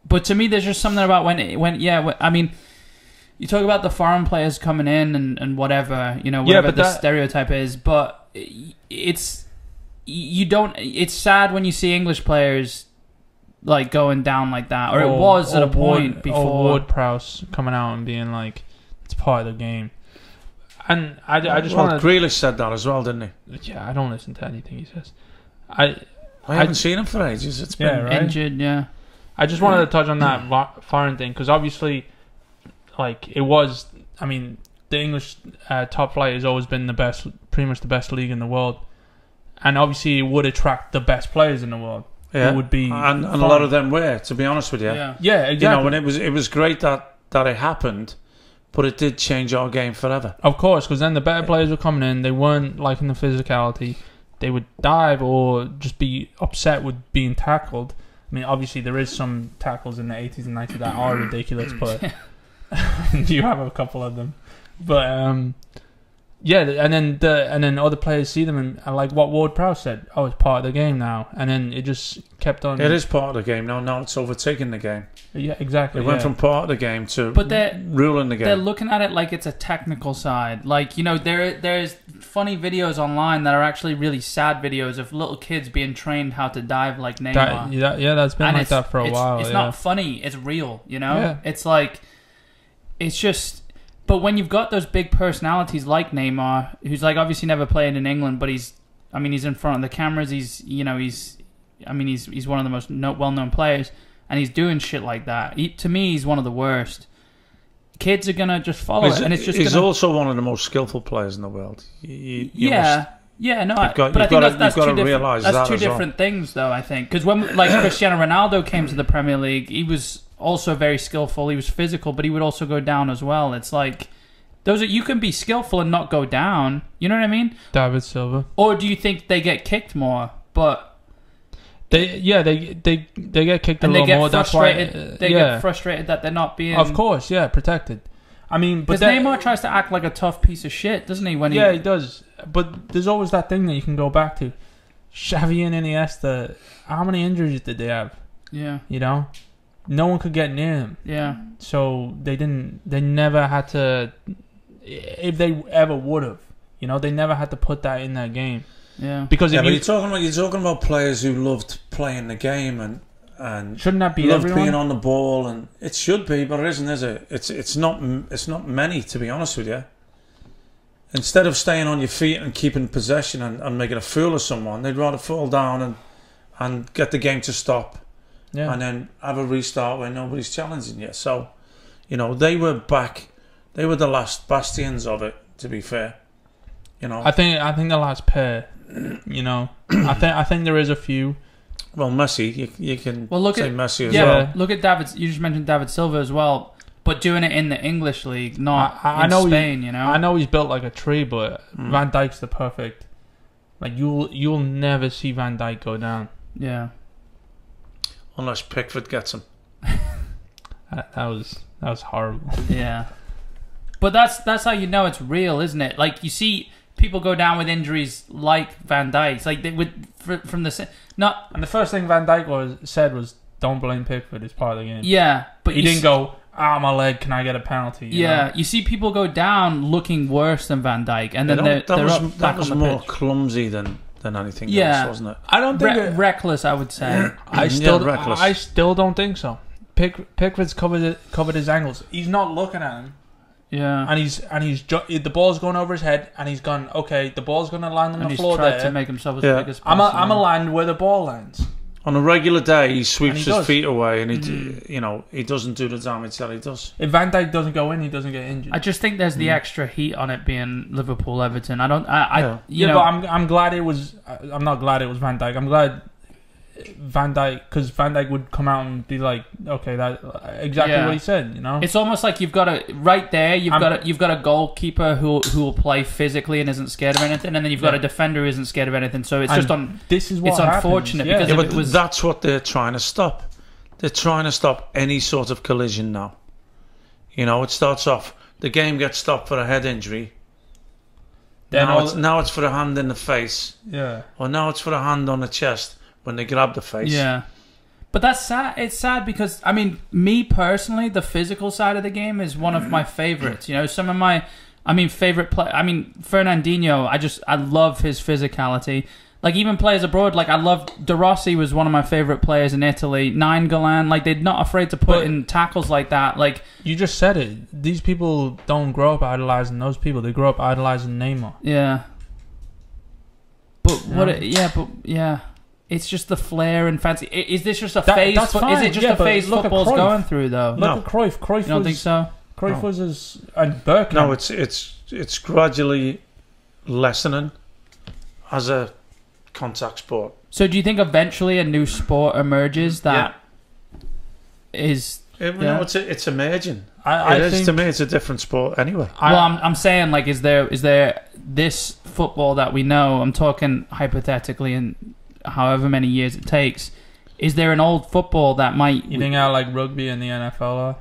But to me, there's just something about when I mean, you talk about the foreign players coming in and whatever, whatever the stereotype is, but it's sad when you see English players like going down like that, or it was at a point before. Ward-Prowse coming out and being like, it's part of the game. And I just want to... Grealish said that as well, didn't he? Yeah, I don't listen to anything he says. I haven't seen him for ages. It's been injured, yeah. I just wanted to touch on that foreign thing, because obviously, like, it was... I mean, the English top flight has always been pretty much the best league in the world. And obviously, it would attract the best players in the world. Yeah, it would be and a lot of them were, to be honest with you. Yeah, exactly. And it was great that it happened, but it did change our game forever. Of course, because then the better players were coming in. They weren't liking the physicality. They would dive or just be upset with being tackled. I mean, obviously there is some tackles in the 80s and 90s that are ridiculous, but you have a couple of them. But and then other players see them and like what Ward-Prowse said, it's part of the game now, and then it just kept on. It is part of the game now. Now it's overtaking the game. Yeah, exactly. It went from part of the game to ruling the game. They're looking at it like it's a technical side. Like, there's funny videos online that are actually really sad videos of little kids being trained how to dive like Neymar. That's been like that for a while. It's not funny. It's real, Yeah. It's like, it's just... But when you've got those big personalities like Neymar, who's like obviously never played in England, but he's in front of the cameras. He's one of the most well-known players, and he's doing shit like that. To me, he's one of the worst. Kids are gonna just follow it, and it's just. He's also one of the most skillful players in the world. But I think that's two different things, though. I think because when Cristiano Ronaldo came to the Premier League, he was also very skillful. He was physical, but he would also go down as well. It's like you can be skillful and not go down. You know what I mean? David Silva. Or do you think they get kicked more? But they get kicked a little more. That's why they get frustrated that they're not being. Of course, protected. I mean, but Neymar tries to act like a tough piece of shit, doesn't he? He does. But there's always that thing that you can go back to. Xavi and Iniesta. How many injuries did they have? Yeah. No one could get near them. Yeah. So they never had to, if they ever would have, they never had to put that in their game. Yeah. Because but you're talking about players who loved playing the game and shouldn't that be loved everyone? being on the ball, and it should be, but it isn't, is it? It's not many, to be honest with you. Instead of staying on your feet and keeping possession and making a fool of someone, they'd rather fall down and get the game to stop. Yeah. And then have a restart where nobody's challenging you. So, they were back. They were the last bastions of it, to be fair. I think the last pair, I think there is a few. Well, Messi, you can look say at Messi as well. Yeah, look at David. You just mentioned David Silva as well, but doing it in the English league, not in Spain. I know he's built like a tree, but Van Dijk's the perfect. Like you'll never see Van Dijk go down. Yeah. Unless Pickford gets him. that was horrible. Yeah, but that's how it's real, isn't it? Like you see people go down with injuries like Van Dijk's, like they would from the not. And the first thing Van Dijk said was, "Don't blame Pickford; it's part of the game." Yeah, but he didn't go, my leg, can I get a penalty? You see people go down looking worse than Van Dijk, and then that was more pitch. Clumsy than anything else, wasn't it? I don't think reckless. I would say. Reckless. I still don't think so. Pickford's covered his angles. He's not looking at him. Yeah. And the ball's going over his head, and he's gone, okay, the ball's going to land on the floor tried there. to make himself as Yeah. big as possible. I'm a land where the ball lands. On a regular day, he sweeps And he his does. feet away, and he doesn't do the damage that he does. If Van Dijk doesn't go in, he doesn't get injured. I just think there's the extra heat on it being Liverpool Everton. I don't. But I'm glad it was. I'm not glad it was Van Dijk. I'm glad Van Dijk, because Van Dijk would come out and be like, okay, that exactly what he said. You know, it's almost like you've got you've got a goalkeeper who will play physically and isn't scared of anything, and then you've got a defender who isn't scared of anything. So it's this is what it's unfortunate happens. because but that's what they're trying to stop. They're trying to stop any sort of collision now. You know, it starts off, the game gets stopped for a head injury. Then Now it's for a hand in the face. Yeah. Or now it's for a hand on the chest when they grab the face. Yeah. But that's sad. It's sad because, I mean, me personally, the physical side of the game is one of my favorites. You know, some of my, favorite play. I mean, Fernandinho, I love his physicality. Like, even players abroad, like, I love De Rossi was one of my favorite players in Italy. Nainggolan, like, they're not afraid to put in tackles like that. Like, you just said it. These people don't grow up idolizing those people. They grow up idolizing Neymar. Yeah. But it's just the flair and fancy. Is this just a phase? That's fine. Is it just a phase football's going through, though? Look at Cruyff. Cruyff you don't think so? Cruyff was and Bergkamp. No, it's gradually lessening as a contact sport. So do you think eventually a new sport emerges that is? No, it's emerging. I think, to me, it's a different sport anyway. I'm saying, like, is there this football that we know? I'm talking hypothetically, in however many years it takes. Is there an old football that might? You think how like rugby and the NFL are?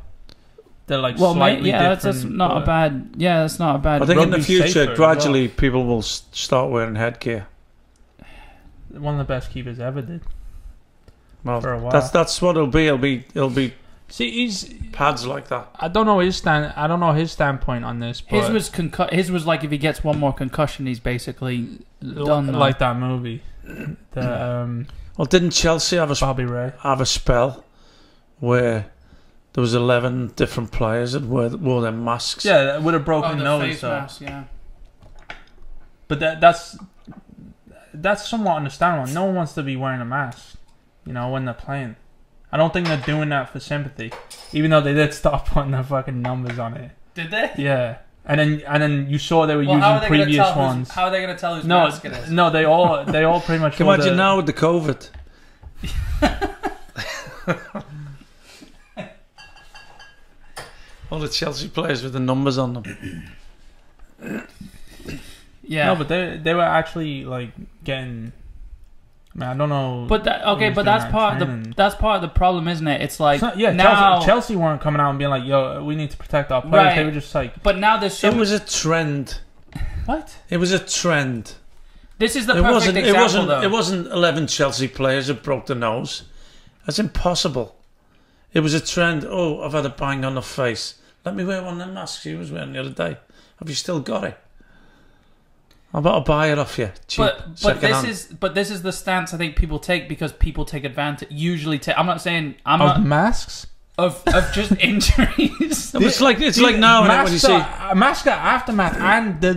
They're like slightly different. That's not a bad. Yeah, that's not a bad. I think in the Rugby's future, safer gradually, as well. people will start wearing headgear. One of the best keepers ever did. Well, for a while. that's what it'll be. It'll be See, he's pads like that. I don't know his standpoint on this. But His was like if he gets one more concussion, he's basically done. Like that movie. Well, didn't Chelsea have Bobby Ray a spell where there was 11 different players that wore their masks? Yeah, with a broken nose. Face mask, yeah. But that's somewhat understandable. No one wants to be wearing a mask, you know, when they're playing. I don't think they're doing that for sympathy, even though they did stop putting the fucking numbers on it. Did they? Yeah, and then you saw they were using previous ones. How are they going to tell whose mask it is? No, they all pretty much. Can you imagine now with the COVID? All the Chelsea players with the numbers on them. Yeah. No, but they were actually like getting. I mean, I don't know. But that's part of the problem, isn't it? It's like now Chelsea weren't coming out and being like, "Yo, we need to protect our players." Right. They were just like. But now there's It was a trend. What? It was a trend. This is the perfect example, though. It wasn't 11 Chelsea players that broke their nose. That's impossible. It was a trend. Oh, I've had a bang on the face. Let me wear one of the masks you was wearing the other day. Have you still got it? I'm about to buy it off you. Cheap, but this is the stance I think people take because people take advantage. I'm not saying masks of just injuries. No, it's like now when you see masks are aftermath and the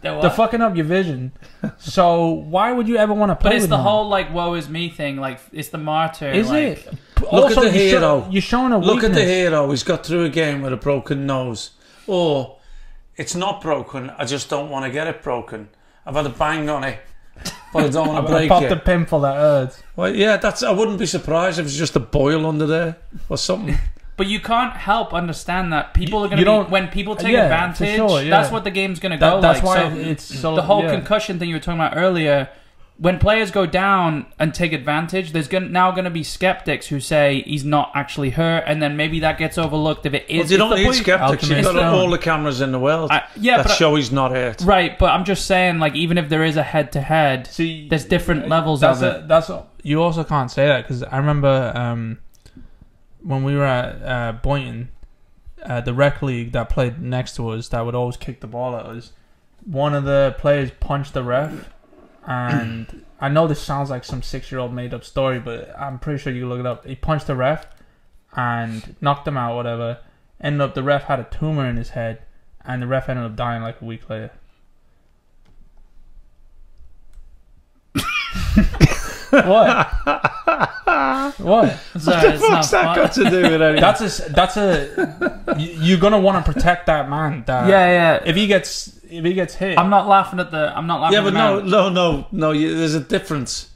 the fucking up your vision. So why would you ever want to play? But it's with the them? whole like woe is me thing. Like it's the martyr. Is like, it? Look at the hero. You're showing a weakness. Look at the hero. He's got through a game with a broken nose. Or it's not broken. I just don't want to get it broken. I've had a bang on it, but I don't want to break popped it. a pimple that hurts. Well, yeah, I wouldn't be surprised if it's just a boil under there or something. But you can't help understand that people are going to be when people take advantage. For sure, yeah. That's what the game's going to go that's like. Why it's so the whole concussion thing you were talking about earlier. When players go down and take advantage, there's now going to be skeptics who say he's not actually hurt, and then maybe that gets overlooked if it is. Well, you don't need skeptics. You've got all the cameras in the world that show he's not hurt. Right, but I'm just saying, like, even if there is a head-to-head, there's different levels of it. You also can't say that, because I remember when we were at Boynton, the rec league that played next to us, that would always kick the ball at us, one of the players punched the ref. And I know this sounds like some 6-year-old made up story, but I'm pretty sure you can look it up. He punched the ref, and knocked him out, whatever. Ended up, the ref had a tumor in his head, and the ref ended up dying like a week later. What? What? What the fuck's that got to do with anything? That's a. You're gonna want to protect that man. Yeah. If he gets hit, I'm not laughing at the. Yeah, but no. There's a difference.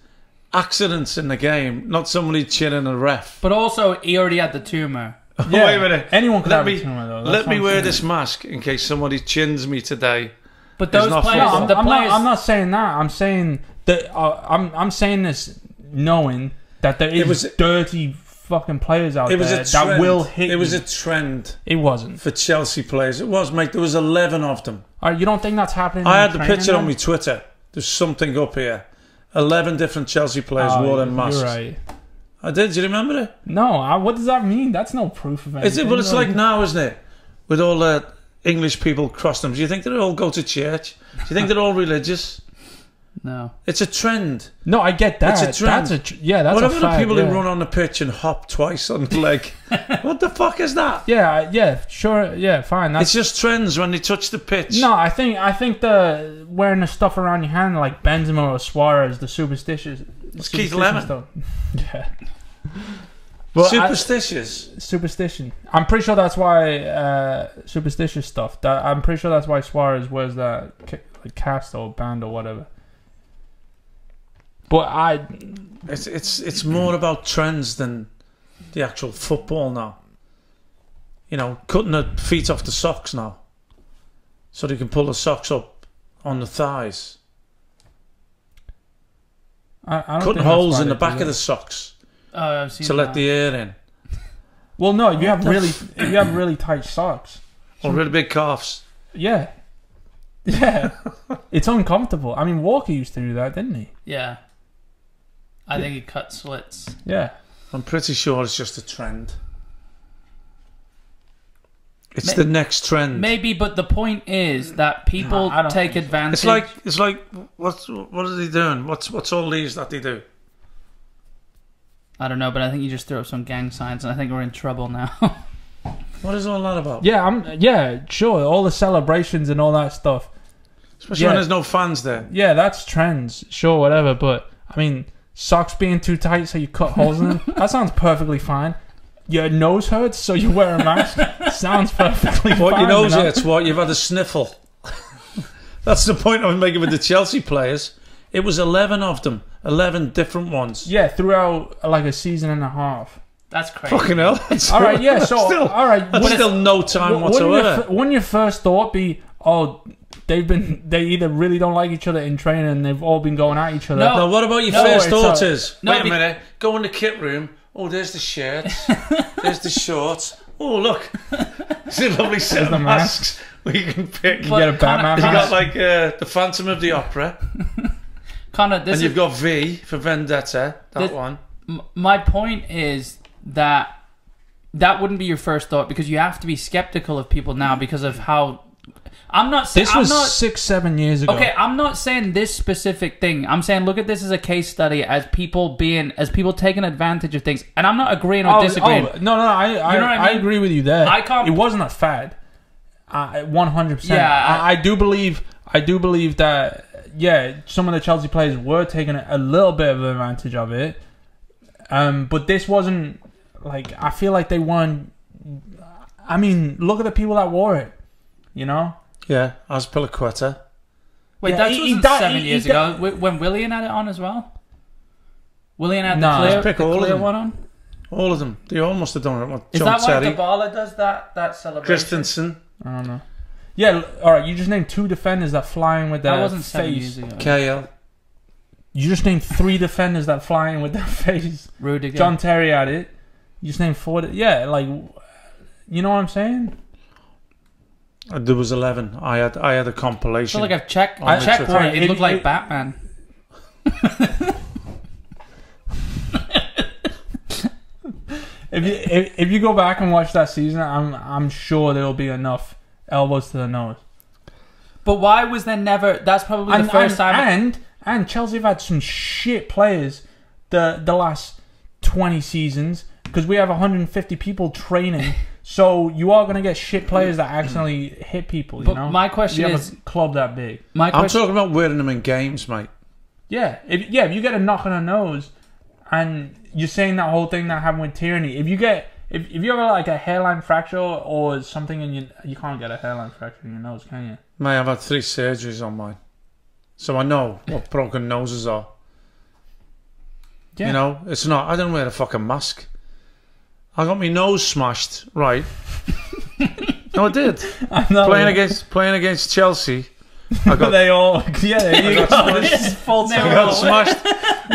Accidents in the game, not somebody chilling a ref. But also, he already had the tumor. Yeah, wait a minute. Anyone could have a tumor, though. Let me wear this mask in case somebody chins me today. But those not players, football. I'm not saying that. I'm saying that. I'm saying this knowing that there is dirty fucking players out there that will hit. It was a trend. It wasn't for Chelsea players. It was, mate. There was 11 of them. You don't think that's happening? I had the picture on my Twitter. There's something up here. 11 different Chelsea players wore them masks. You're right. I did. Do you remember it? No. What does that mean? That's no proof of anything. But it's like now, isn't it? With all the English people cross them. Do you think they all go to church? Do you think they're all religious? No. It's a trend. No, I get that. It's a trend. That's what a about fact, the people who run on the pitch and hop twice on the leg? What the fuck is that? Yeah, sure, yeah, fine. It's just trends when they touch the pitch. No, I think the wearing the stuff around your hand like Benzema or Suarez, the superstitious. It's Keith Lemon. Stuff. Yeah. Well, superstition. I'm pretty sure that's why superstitious stuff. I'm pretty sure that's why Suarez wears that cast or band or whatever. But it's more about trends than the actual football now. You know, cutting the feet off the socks now, so they can pull the socks up on the thighs. I don't cutting holes in the back of the socks I've seen to let the air in. Well, no, you have really tight socks Or really big calves. Yeah. It's uncomfortable. I mean, Walker used to do that, didn't he? Yeah. I think he cut slits. Yeah. I'm pretty sure it's just a trend. It's the next trend. Maybe, but the point is that people take advantage. It's like what are they doing? What's all these that they do? I don't know, but I think you just threw up some gang signs, and I think we're in trouble now. What is all that about? Yeah, sure. All the celebrations and all that stuff. Especially when there's no fans there. Yeah, that's trends. Sure, whatever. But I mean, socks being too tight so you cut holes in them. That sounds perfectly fine. Your nose hurts, so you wear a mask. Sounds perfectly fine. What, your nose hurts? What, you've had a sniffle? That's the point I was making with the Chelsea players. It was 11 of them. 11 different ones. Yeah, throughout like a season and a half. That's crazy. Fucking hell. All right, yeah, so... all right. That's still no time whatsoever. Wouldn't your first thought be, they either really don't like each other in training and they've all been going at each other? No, what about your first thought is? No, wait a minute. Go in the kit room. Oh, there's the shirts. There's the shorts. Oh, look. It's a lovely set of masks where you can pick. You get a Batman mask. You got like the Phantom of the Opera. Connor, and you've got V for Vendetta. That one. My point is that wouldn't be your first thought because you have to be skeptical of people now because of how... I'm not saying... This was 6-7 years ago. Okay, I'm not saying this specific thing. I'm saying look at this as a case study as people taking advantage of things. And I'm not agreeing or disagreeing. No, I agree with you there. It wasn't a fad. 100%. Yeah, I do believe that, some of the Chelsea players were taking a little bit of advantage of it. But this wasn't... Like, I feel like they weren't... I mean, look at the people that wore it. You know? Yeah, Azpilicueta. Wait, that wasn't 7 years ago when Willian had it on as well? Willian had the clear one on? All of them. They all must have done it. Is that why Dybala does that celebration? Christensen. I don't know. Yeah, alright, you just named 2 defenders that fly in with their face. That wasn't 7 years ago. KL. You just named 3 defenders that fly in with their face. Rudiger. John Terry had it. You just named 4. Yeah, like, you know what I'm saying? There was 11. I had a compilation. I feel like I've checked for it. It looked like Batman. If you go back and watch that season, I'm sure there will be enough elbows to the nose. But why was there never? That's probably the first time. And Chelsea have had some shit players the last 20 seasons. because we have 150 people training. So you are going to get shit players that accidentally hit people, you But know? my question you have is, a club that big. my I'm question, talking about wearing them in games, mate. Yeah, if you get a knock on the nose, and you're saying that whole thing that happened with Tierney, if you have like a hairline fracture or something, and you can't get a hairline fracture in your nose, can you? Mate, I've had 3 surgeries on mine, so I know what broken noses are. Yeah. You know, it's not. I don't wear a fucking mask. I got my nose smashed, right? No, I did. Playing against Chelsea. I got they all, yeah, you smashed. false. I got smashed.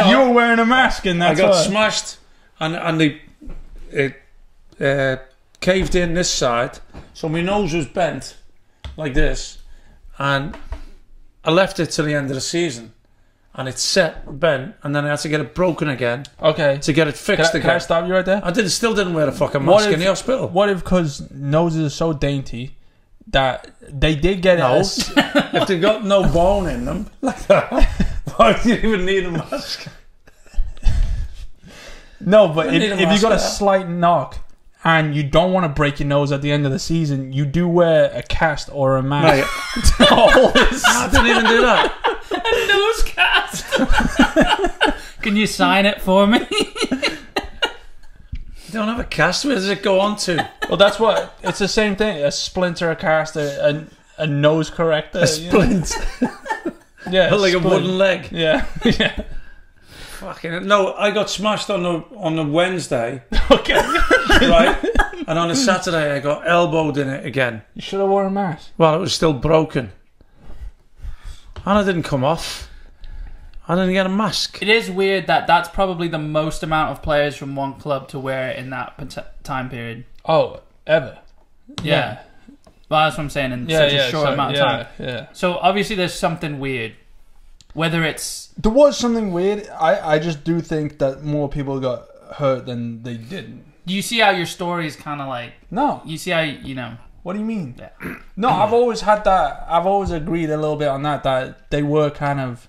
You were wearing a mask, and that's I got why. smashed, and it caved in this side, so my nose was bent like this, and I left it till the end of the season, and it set bent, and then I had to get it broken again Okay. to get it fixed Can again. I stop you right there? I still didn't wear a fucking What mask if- in the hospital. What if, because noses are so dainty, that they did get No. it? If they got no bone in them like that, why do you even need a mask? No, but I need a if you mask got for a that. slight knock and you don't want to break your nose at the end of the season, you do wear a cast or a Mate, mask. I didn't even do that. nose cast. Can you sign it for me? You don't have a cast. Where does it go on to? Well, that's what it's the same thing. A splinter, a cast, a nose corrector, A splint. Yeah, Like a splint. wooden leg. Yeah, yeah. Fucking no! I got smashed on the Wednesday, Okay. right? And on a Saturday, I got elbowed in it again. You should have worn a mask. Well, it was still broken, and I didn't come off. I didn't get a mask. It is weird that that's probably the most amount of players from one club to wear it in that time period. Oh, ever? Yeah. Well, that's what I'm saying, in Yeah, such yeah. a short amount of time. Yeah. So obviously there's something weird. Whether it's... There was something weird. I just do think that more people got hurt than they didn't. You see how your story is kind of like... No. You see how, you know... What do you mean? Yeah. No, I've always had that. I've always agreed a little bit on that they were kind of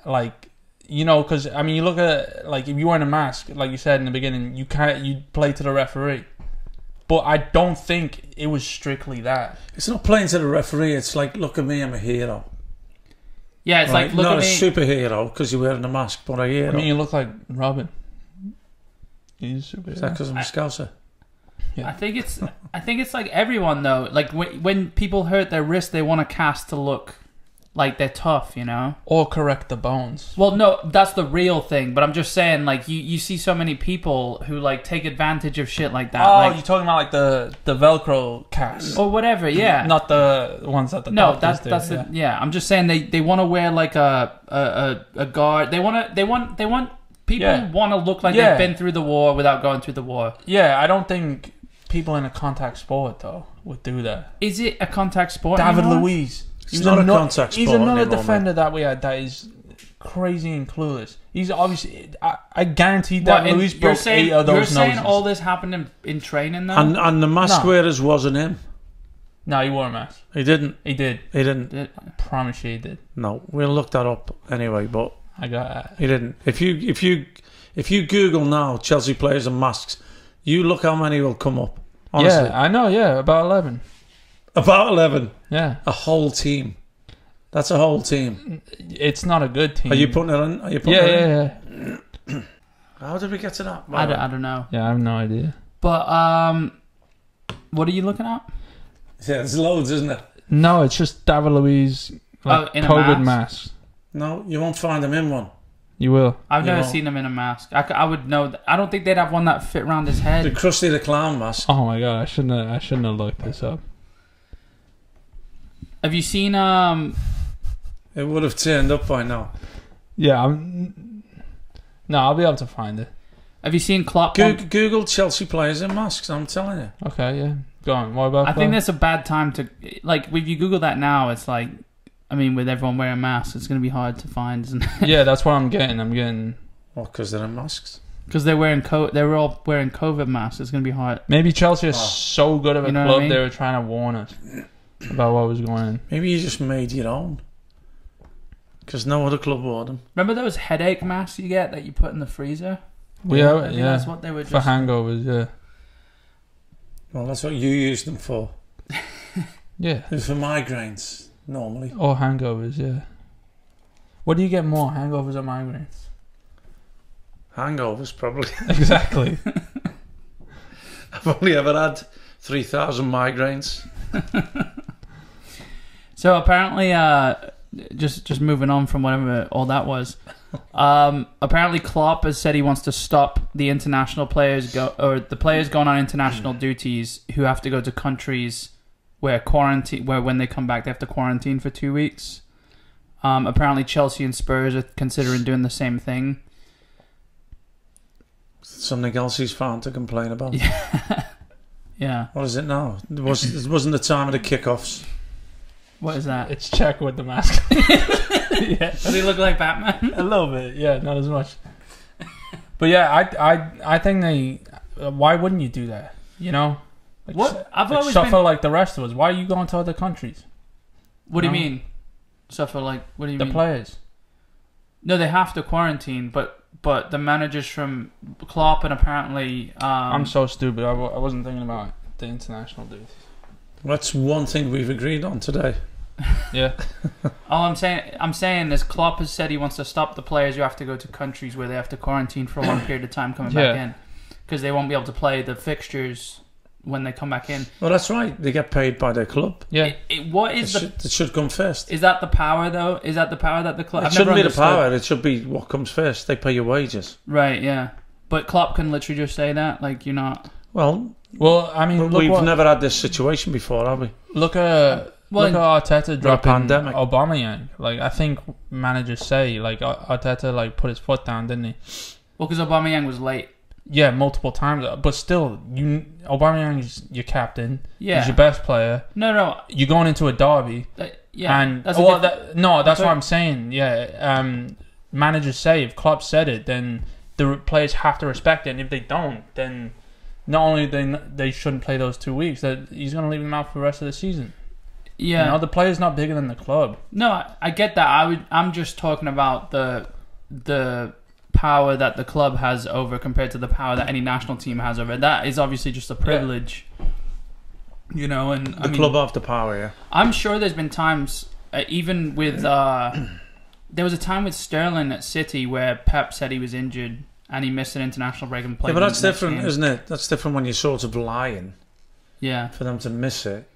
like, you know, because I mean, you look at like if you wear a mask, like you said in the beginning, you play to the referee. But I don't think it was strictly that. It's not playing to the referee. It's like, look at me, I'm a hero. Yeah, it's Right? like, look Not at a me... superhero because you're wearing a mask, but a hero. I mean, you look like Robin. He's super. Is that because I'm a Scouser? I think it's like everyone though. Like when people hurt their wrist, they want to cast to look like they're tough, you know. Or correct the bones. Well, no, that's the real thing. But I'm just saying, like you see so many people who like take advantage of shit like that. Oh, like, you're talking about like the Velcro cast, or whatever. Yeah. not the ones that the No, doctors that's do. it. Yeah, I'm just saying they want to wear like a guard. They want people Yeah. want to look like Yeah. they've been through the war without going through the war. Yeah, I don't think people in a contact sport though would do that. Is it a contact sport? David anymore? Luiz. It's not a contact He's sport another anymore, defender that we had that is crazy and clueless. He's obviously. I guarantee What, David Luiz you're broke saying, 8 of those you're saying noses. all this happened in training though? And the mask No. wearers wasn't him. No, he wore a mask. He didn't. He did. He didn't. I promise you he did. No, we'll look that up anyway. But I got. he didn't. If you Google now Chelsea players and masks, you look how many will come up. Honestly, Yeah, I know. Yeah, about 11. about 11. Yeah, A whole team. That's a whole team. it's not a good team. Are you putting it in? Are you putting Yeah, it in? yeah, yeah. How did we get to that? I don't know. Yeah, I have no idea. But what are you looking at? Yeah, there's loads, isn't it? No, it's just David Luiz like in a COVID mask? mask. No, you won't find him in one. You will. I've You never know. seen him in a mask. I would know. I don't think they'd have one that fit around his The head. Krusty the Clown mask. Oh my god, I shouldn't have looked this up. Have you seen It would have turned up by now. Yeah, no, I'll be able to find it. Have you seen Klopp? Google Chelsea players in masks. I'm telling you. Okay, yeah. Go on. What about I think Klopp? that's a bad time to like. If you Google that now, it's like, I mean, with everyone wearing masks, it's going to be hard to find, isn't it? Yeah, that's what I'm getting. I'm getting. What? Because they're in masks. Because they were all wearing COVID masks. It's going to be hard. Maybe Chelsea is so good of a You know what club, I mean? they were trying to warn us about what was going on. Maybe you just made your own. Because no other club wore them. Remember those headache masks you get that you put in the freezer? Maybe that's what they were for hangovers. Yeah, Well, that's what you use them for. yeah, It's for migraines, normally. or hangovers. Yeah. What do you get more, hangovers or migraines? Hangovers, probably. Exactly. I've only ever had 3,000 migraines. So apparently, just moving on from whatever all that was. Apparently, Klopp has said he wants to stop the international players the players going on international duties who have to go to countries where when they come back they have to quarantine for 2 weeks. Apparently, Chelsea and Spurs are considering doing the same thing. Something else he's found to complain about. Yeah. What is it now? It wasn't the time of the kickoffs. What is that? It's Czech with the mask. Yeah. Does he look like Batman? A little bit, yeah, not as much. But yeah, I think they. Why wouldn't you do that? You know, like, What? I've like always suffer been... like the rest of us. Why are you going to other countries? What do you No. mean? Suffer like... What do you The mean? players. No, they have to quarantine, but the managers from Klopp and apparently... I'm so stupid. I wasn't thinking about the international duties. That's one thing we've agreed on today. Yeah. All I'm saying is Klopp has said he wants to stop the players who have to go to countries where they have to quarantine for a long period of time coming back in, because they won't be able to play the fixtures when they come back in. Well, that's right. They get paid by their club. Yeah. What is It should come first. Is that the power though? Is that the power that the club? It shouldn't be the power. It should be what comes first. They pay your wages. Right. Yeah. But Klopp can literally just say that, like, you're not. Well, I mean, we've never had this situation before, have we? Look at Arteta dropping pandemic. Aubameyang. Like, I think managers say, like, Arteta like put his foot down, didn't he? Well, because Aubameyang was late. Yeah, multiple times, but still, Aubameyang's your captain. Yeah. He's your best player. No. You're going into a derby. Yeah. And that's that's what I'm saying. Yeah. Managers say if Klopp said it, then the players have to respect it, and if they don't, then not only they shouldn't play those 2 weeks, that he's going to leave them out for the rest of the season. Yeah. You know, the player's not bigger than the club. No, I get that. I'm just talking about the power that the club has over compared to the power that any national team has over. That is obviously just a privilege. You know, and the club have the power, yeah. I'm sure there's been times, even with there was a time with Sterling at City where Pep said he was injured and he missed an international break and played. Yeah, but that's different, isn't it? That's different when you're sort of lying. Yeah. For them to miss it,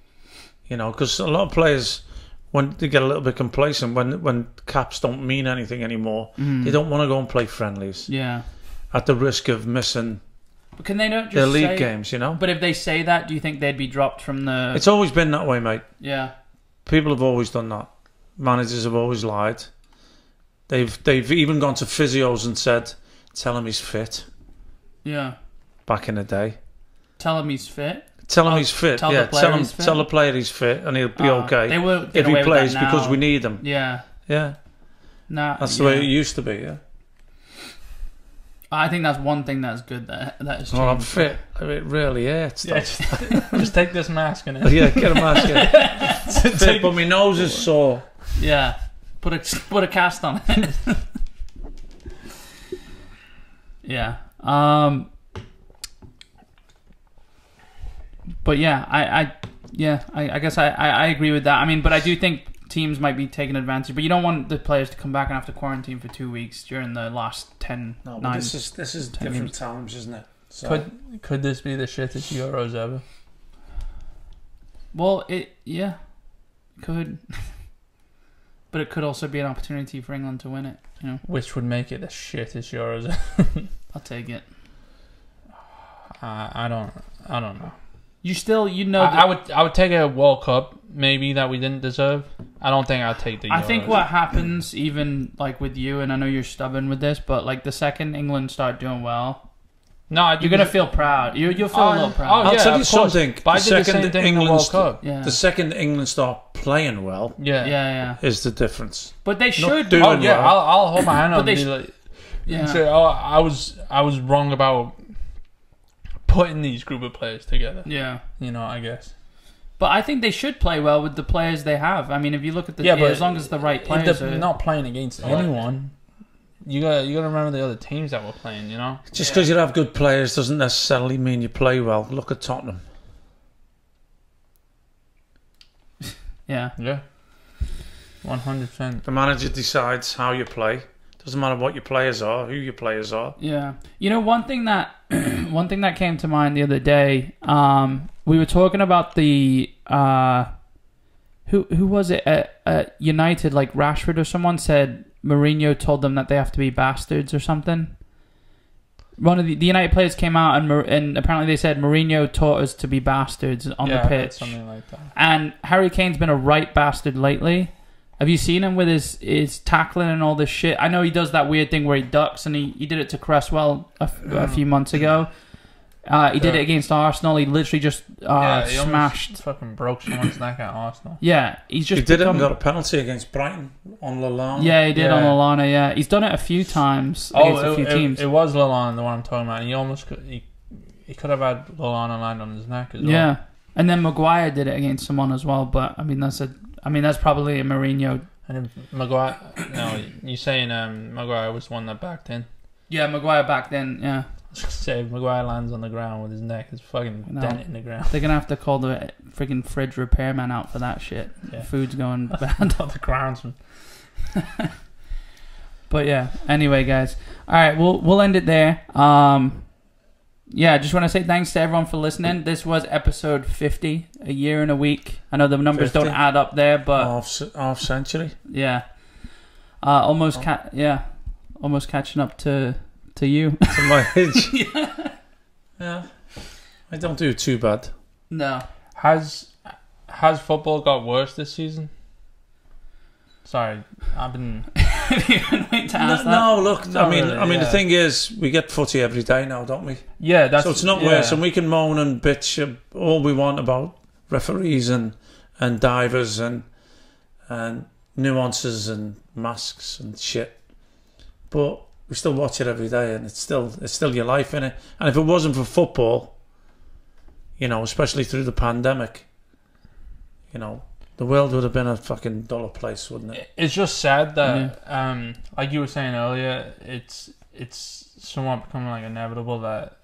you know, because a lot of players, when they get a little bit complacent, when caps don't mean anything anymore, they don't want to go and play friendlies. Yeah. At the risk of missing. But can they not just their league games, you know? But if they say that, do you think they'd be dropped from the... It's always been that way, mate. Yeah. People have always done that. Managers have always lied. They've even gone to physios and said, tell him he's fit. Yeah. Back in the day. Tell him he's fit? Tell him he's fit. Tell yeah, tell the player he's fit and he'll be okay. They will if he plays because we need him. Yeah. Yeah. Nah, that's the way it used to be, yeah. I think that's one thing that's good that has changed. Well, I'm fit. It really hurts. Yeah, just take this mask and yeah, get a mask in. Fit, but my nose is sore. Yeah. Put a cast on it. Yeah. But yeah, I guess I agree with that. I mean, but I do think teams might be taking advantage. But you don't want the players to come back and have to quarantine for 2 weeks during the last 10. No, but this is different times, isn't it? So. Could this be the shittest Euros ever? Well, it could. But it could also be an opportunity for England to win it, you know. Which would make it the shittest Euros. I'll take it. I don't know. I would take a World Cup maybe that we didn't deserve. I don't think I'd take the Euros. I think what happens, even like with you, and I know you're stubborn with this, but like the second England start doing well, you're gonna feel proud. You'll feel a little proud. I'll tell you something. But I did the same thing in the World Cup. The second England start playing well, is the difference. But they should. Well. I'll hold my hand up. And say, I was wrong about putting these group of players together. Yeah, you know, I guess. But I think they should play well with the players they have. I mean, if you look at but as long as the right players they're not playing against anyone. you got to remember the other teams that were playing. You know, Just because you have good players doesn't necessarily mean you play well. Look at Tottenham. Yeah. 100%. The manager decides how you play. Doesn't matter what your players are, who your players are. Yeah. You know, one thing that came to mind the other day, we were talking about the who was it at United, like Rashford or someone said Mourinho told them that they have to be bastards or something. One of the United players came out and apparently they said Mourinho taught us to be bastards on the pitch. Something like that. And Harry Kane's been a right bastard lately. Have you seen him with his tackling and all this shit? I know he does that weird thing where he ducks, and he did it to Cresswell a few months ago. He did it against Arsenal. He literally just he smashed. Fucking broke someone's neck at Arsenal. Yeah, he's just. He did it and got a penalty against Brighton on Lallana. Yeah, he did on Lallana. Yeah, he's done it a few times against a few teams. It was Lallana, the one I'm talking about. And he could have had Lallana land on his neck as well. Yeah, and then Maguire did it against someone as well. But I mean, that's probably a Mourinho. And then Maguire, no, you're saying Maguire was the one that backed in. Yeah, Maguire back then. Yeah. Say Maguire lands on the ground with his neck is fucking dent in the ground. They're gonna have to call the freaking fridge repairman out for that shit. Yeah. Food's going bad on the groundsman. But yeah. Anyway, guys. All right, we'll end it there. Yeah, I just want to say thanks to everyone for listening. This was episode 50, a year and a week. I know the numbers 50? don't add up there, but half century. Yeah. Almost catching up to you. To my age. Yeah. I don't do too bad. No. Has football got worse this season? Sorry, I've been waiting to ask that. No, look, Not I mean, really, the thing is, we get footy every day now, don't we? Yeah, that's so it's not worse, and we can moan and bitch all we want about referees and divers and nuances and masks and shit, but we still watch it every day, and it's still your life, innit? And if it wasn't for football, you know, especially through the pandemic, you know, the world would have been a fucking duller place, wouldn't it? It's just sad that, like you were saying earlier, it's somewhat becoming like inevitable that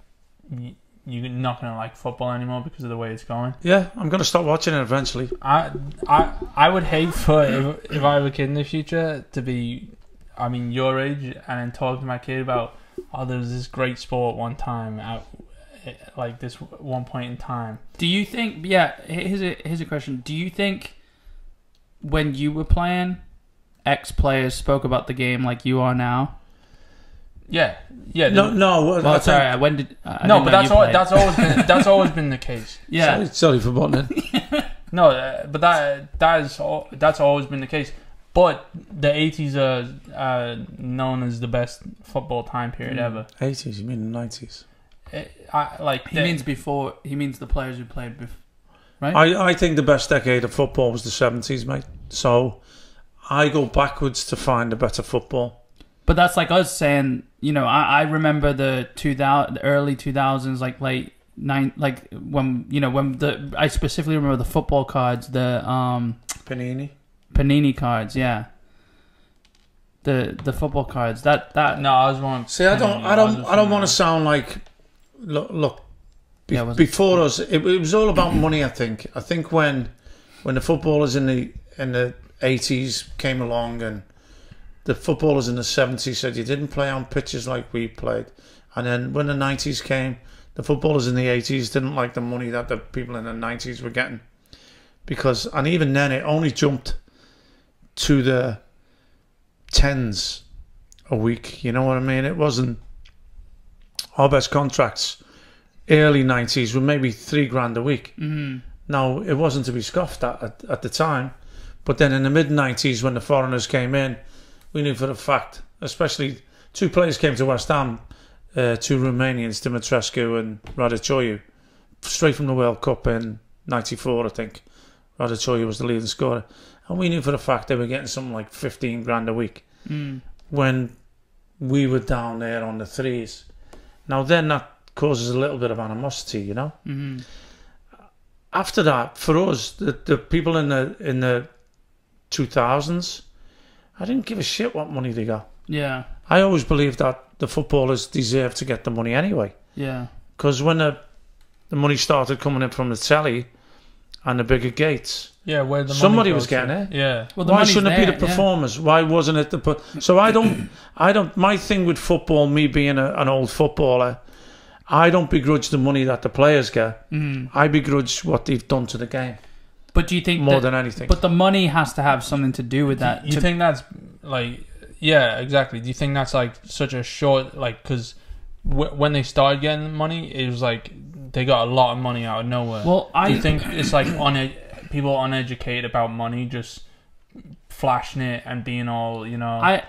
you're not going to like football anymore because of the way it's going. Yeah, I'm going to stop watching it eventually. I would hate for if I have a kid in the future to be, I mean, your age, and then talk to my kid about, oh, there was this great sport one time at like this one point in time. Do you think? Yeah, here's a question. Do you think when you were playing, ex-players spoke about the game like you are now? Yeah. No. Well, sorry. When did? No, but that's always been the case. Yeah. Sorry for butting in. No, but that's always been the case. But the 80s are known as the best football time period ever. 80s? You mean the 90s? He means the players who played before, right? I think the best decade of football was the 70s, mate. So I go backwards to find a better football. But that's like us saying, you know, I remember the early 2000s, like late like when I specifically remember the football cards, the Panini cards, yeah. The football cards. That no, I was wrong. See, I don't want to sound like look. Before us, it was all about money. I think when the footballers in the 80s came along and the footballers in the 70s said you didn't play on pitches like we played, and then when the 90s came, the footballers in the 80s didn't like the money that the people in the 90s were getting, and even then it only jumped to the tens a week. You know what I mean? It wasn't our best contracts. Early 90s were maybe $3,000 a week. Mm-hmm. Now, it wasn't to be scoffed at the time, but then in the mid 90s when the foreigners came in, we knew for a fact, especially two players came to West Ham, two Romanians, Dimitrescu and Radachoiu, straight from the World Cup in 94, I think. Radachoiu was the leading scorer, and we knew for a fact they were getting something like $15,000 a week when we were down there on the threes. Now then that causes a little bit of animosity, you know. Mm-hmm. After that, for us, the people in the 2000s, I didn't give a shit what money they got. Yeah. I always believe that the footballers deserve to get the money anyway. Yeah. Because when the money started coming in from the telly and the bigger gates, Yeah, where the somebody money was goes getting to. it. Yeah. Well, the Why money's shouldn't it be there, the performers? Why wasn't it the... So I don't... My thing with football, me being an old footballer, I don't begrudge the money that the players get. I begrudge what they've done to the game. But do you think more than anything? But the money has to have something to do with that. You think that's like... Yeah, exactly. Do you think that's like such a short... Like, because when they started getting money, it was like they got a lot of money out of nowhere. Well, do you think it's like people uneducated about money, just flashing it and being all, you know...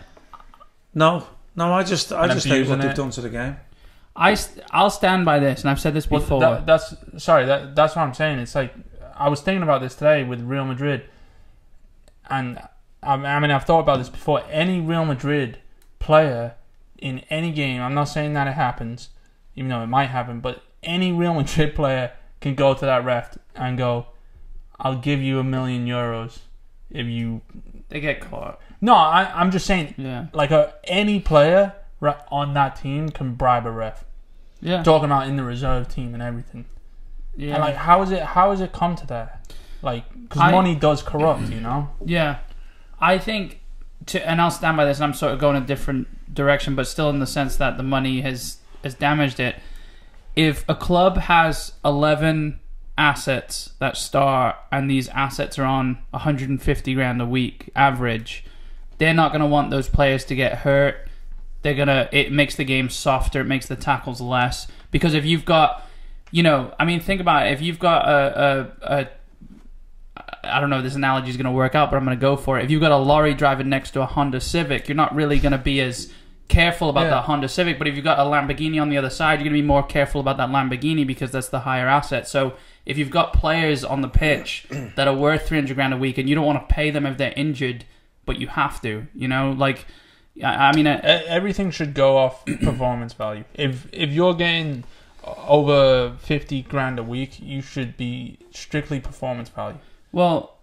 No, I just hate what they've done to the game. I'll stand by this, and I've said this before. That's what I'm saying. It's like, I was thinking about this today with Real Madrid, and I mean, I've thought about this before. Any Real Madrid player in any game, I'm not saying that it happens, even though it might happen, but any Real Madrid player can go to that ref and go, I'll give you €1 million if you... They get caught. No, I'm just saying, yeah. Like any player on that team can bribe a ref. Yeah. Talking about in the reserve team and everything. Yeah. And like, how has it come to that? Like, because money does corrupt, you know? Yeah. I think, and I'll stand by this, and I'm sort of going a different direction, but still in the sense that the money has damaged it. If a club has 11 assets that start, and these assets are on 150 grand a week average, they're not going to want those players to get hurt. It makes the game softer, it makes the tackles less. Because if you've got, I mean, think about it. If you've got I don't know if this analogy is going to work out, but I'm going to go for it. If you've got a lorry driving next to a Honda Civic, you're not really going to be as careful about that Honda Civic. But if you've got a Lamborghini on the other side, you're going to be more careful about that Lamborghini because that's the higher asset. So if you've got players on the pitch that are worth 300 grand a week and you don't want to pay them if they're injured, but you have to, like... I mean, everything should go off performance value. If you're getting over 50 grand a week, you should be strictly performance value. Well,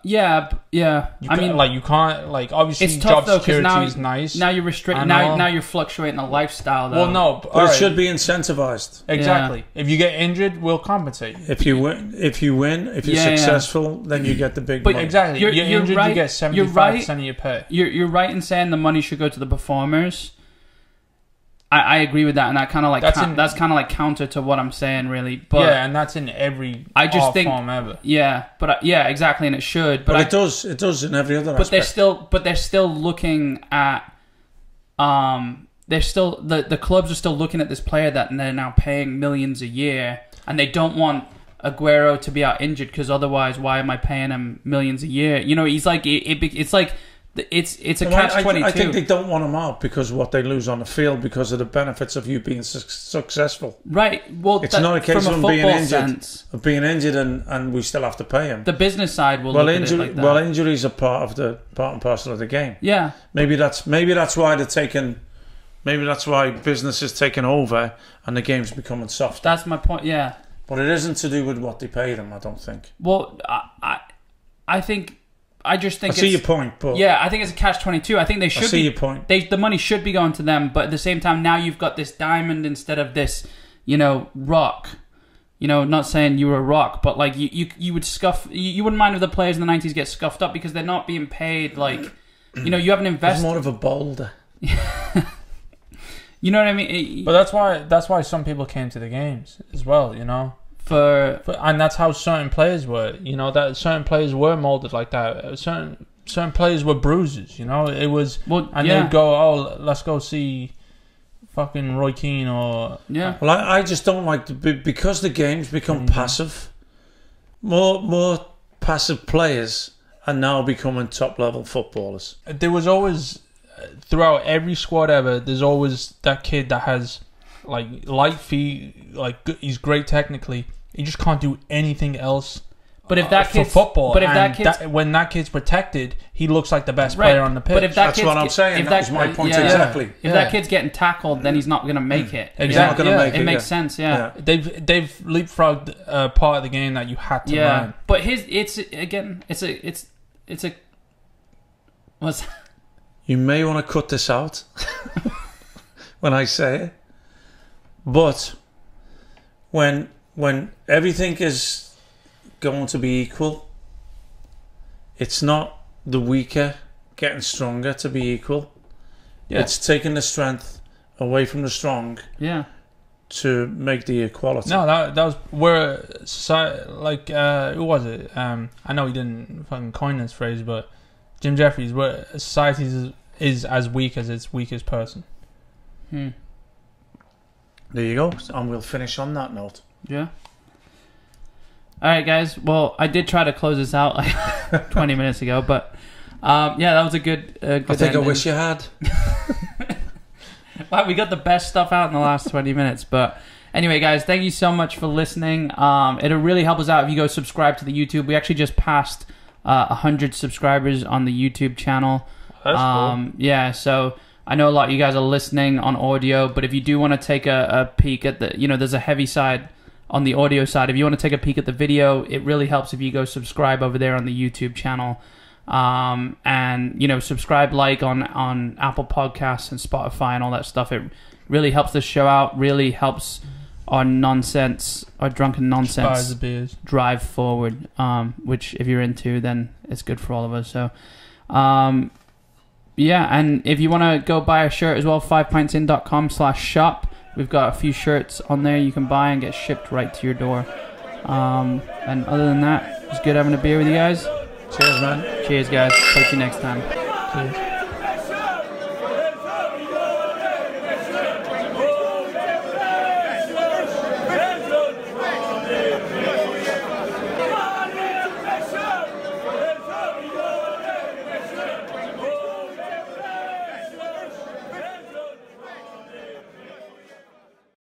yeah. I mean, like, you can't, like, obviously it's tough, job security is nice. Now you're restricting. Now you're fluctuating the lifestyle. Though. Well, no, but it should be incentivized. Exactly. Yeah. If you get injured, we'll compensate. If you win, if you're successful, then you get the big money. Exactly. You're injured, right. You get 75% of your pay. You're right in saying the money should go to the performers. I agree with that, and that kind of like that's kind of like counter to what I'm saying, really. But yeah, and that's in every form ever. Yeah, but exactly, and it should. But it does in every other aspect. They're still looking at they're still the clubs are still looking at this player that they're now paying millions a year, and they don't want Aguero to be out injured because otherwise, why am I paying him millions a year? He's like it's like. It's a catch-22. I think they don't want him out because of what they lose on the field because of the benefits of you being successful. Right. Well, it's not a case of being injured and we still have to pay him. The business side will look at it like that. Well, injuries are part and parcel of the game. Yeah. Maybe that's why they're taking. Maybe that's why business is taking over and the game's becoming soft. That's my point. Yeah. But it isn't to do with what they pay them. I don't think. Well, I think. I just think I see your point, but yeah, I think it's a catch-22. I think they should. I see your point. The money should be going to them, but at the same time, now you've got this diamond instead of this, rock. Not saying you were a rock, but like you would scuff. You wouldn't mind if the players in the 90s get scuffed up because they're not being paid. Like, you haven't invested. It's more of a boulder. You know what I mean? But that's why some people came to the games as well. And that's how certain players were. That certain players were molded like that. Certain players were bruises. It was, they'd go, oh, let's go see fucking Roy Keane or yeah. Well, I just don't like because the game's become passive. More passive players are now becoming top level footballers. There was always throughout every squad ever. There's always that kid that has like light feet, like he's great technically. He just can't do anything else. But if that kid's for football, but if when that kid's protected, he looks like the best player on the pitch. But if that's what I'm saying. That's my point exactly. If that kid's getting tackled, then he's not going to make it. Exactly. He's not going to make it. It makes sense. Yeah. They've leapfrogged part of the game that you had to learn. But it's a what's. you may want to cut this out when I say it. But when everything is going to be equal, it's not the weaker getting stronger to be equal. Yeah. It's taking the strength away from the strong. Yeah. To make the equality. No, that was where like who was it? I know he didn't fucking coin this phrase, but Jim Jeffries, where society is as weak as its weakest person. There you go, and we'll finish on that note. Yeah. All right, guys. Well, I did try to close this out like 20 minutes ago, but yeah, that was a good. Good I think ending. I wish you had. Wow, we got the best stuff out in the last 20 minutes. But anyway, guys, thank you so much for listening. It'll really help us out if you go subscribe to the YouTube. We actually just passed 100 subscribers on the YouTube channel. That's cool. Yeah, so I know a lot of you guys are listening on audio, but if you do want to take a peek at the, there's a heavy side on the audio side. If you want to take a peek at the video, it really helps if you go subscribe over there on the YouTube channel. And subscribe, like on Apple Podcasts and Spotify and all that stuff. It really helps the show out, really helps our drunken nonsense drive forward, which if you're into, then it's good for all of us. So yeah, and if you want to go buy a shirt as well, 5pintsin.com/shop. We've got a few shirts on there you can buy and get shipped right to your door. And other than that, it's good having a beer with you guys. Cheers, man. Cheers, guys. Talk to you next time. Cheers.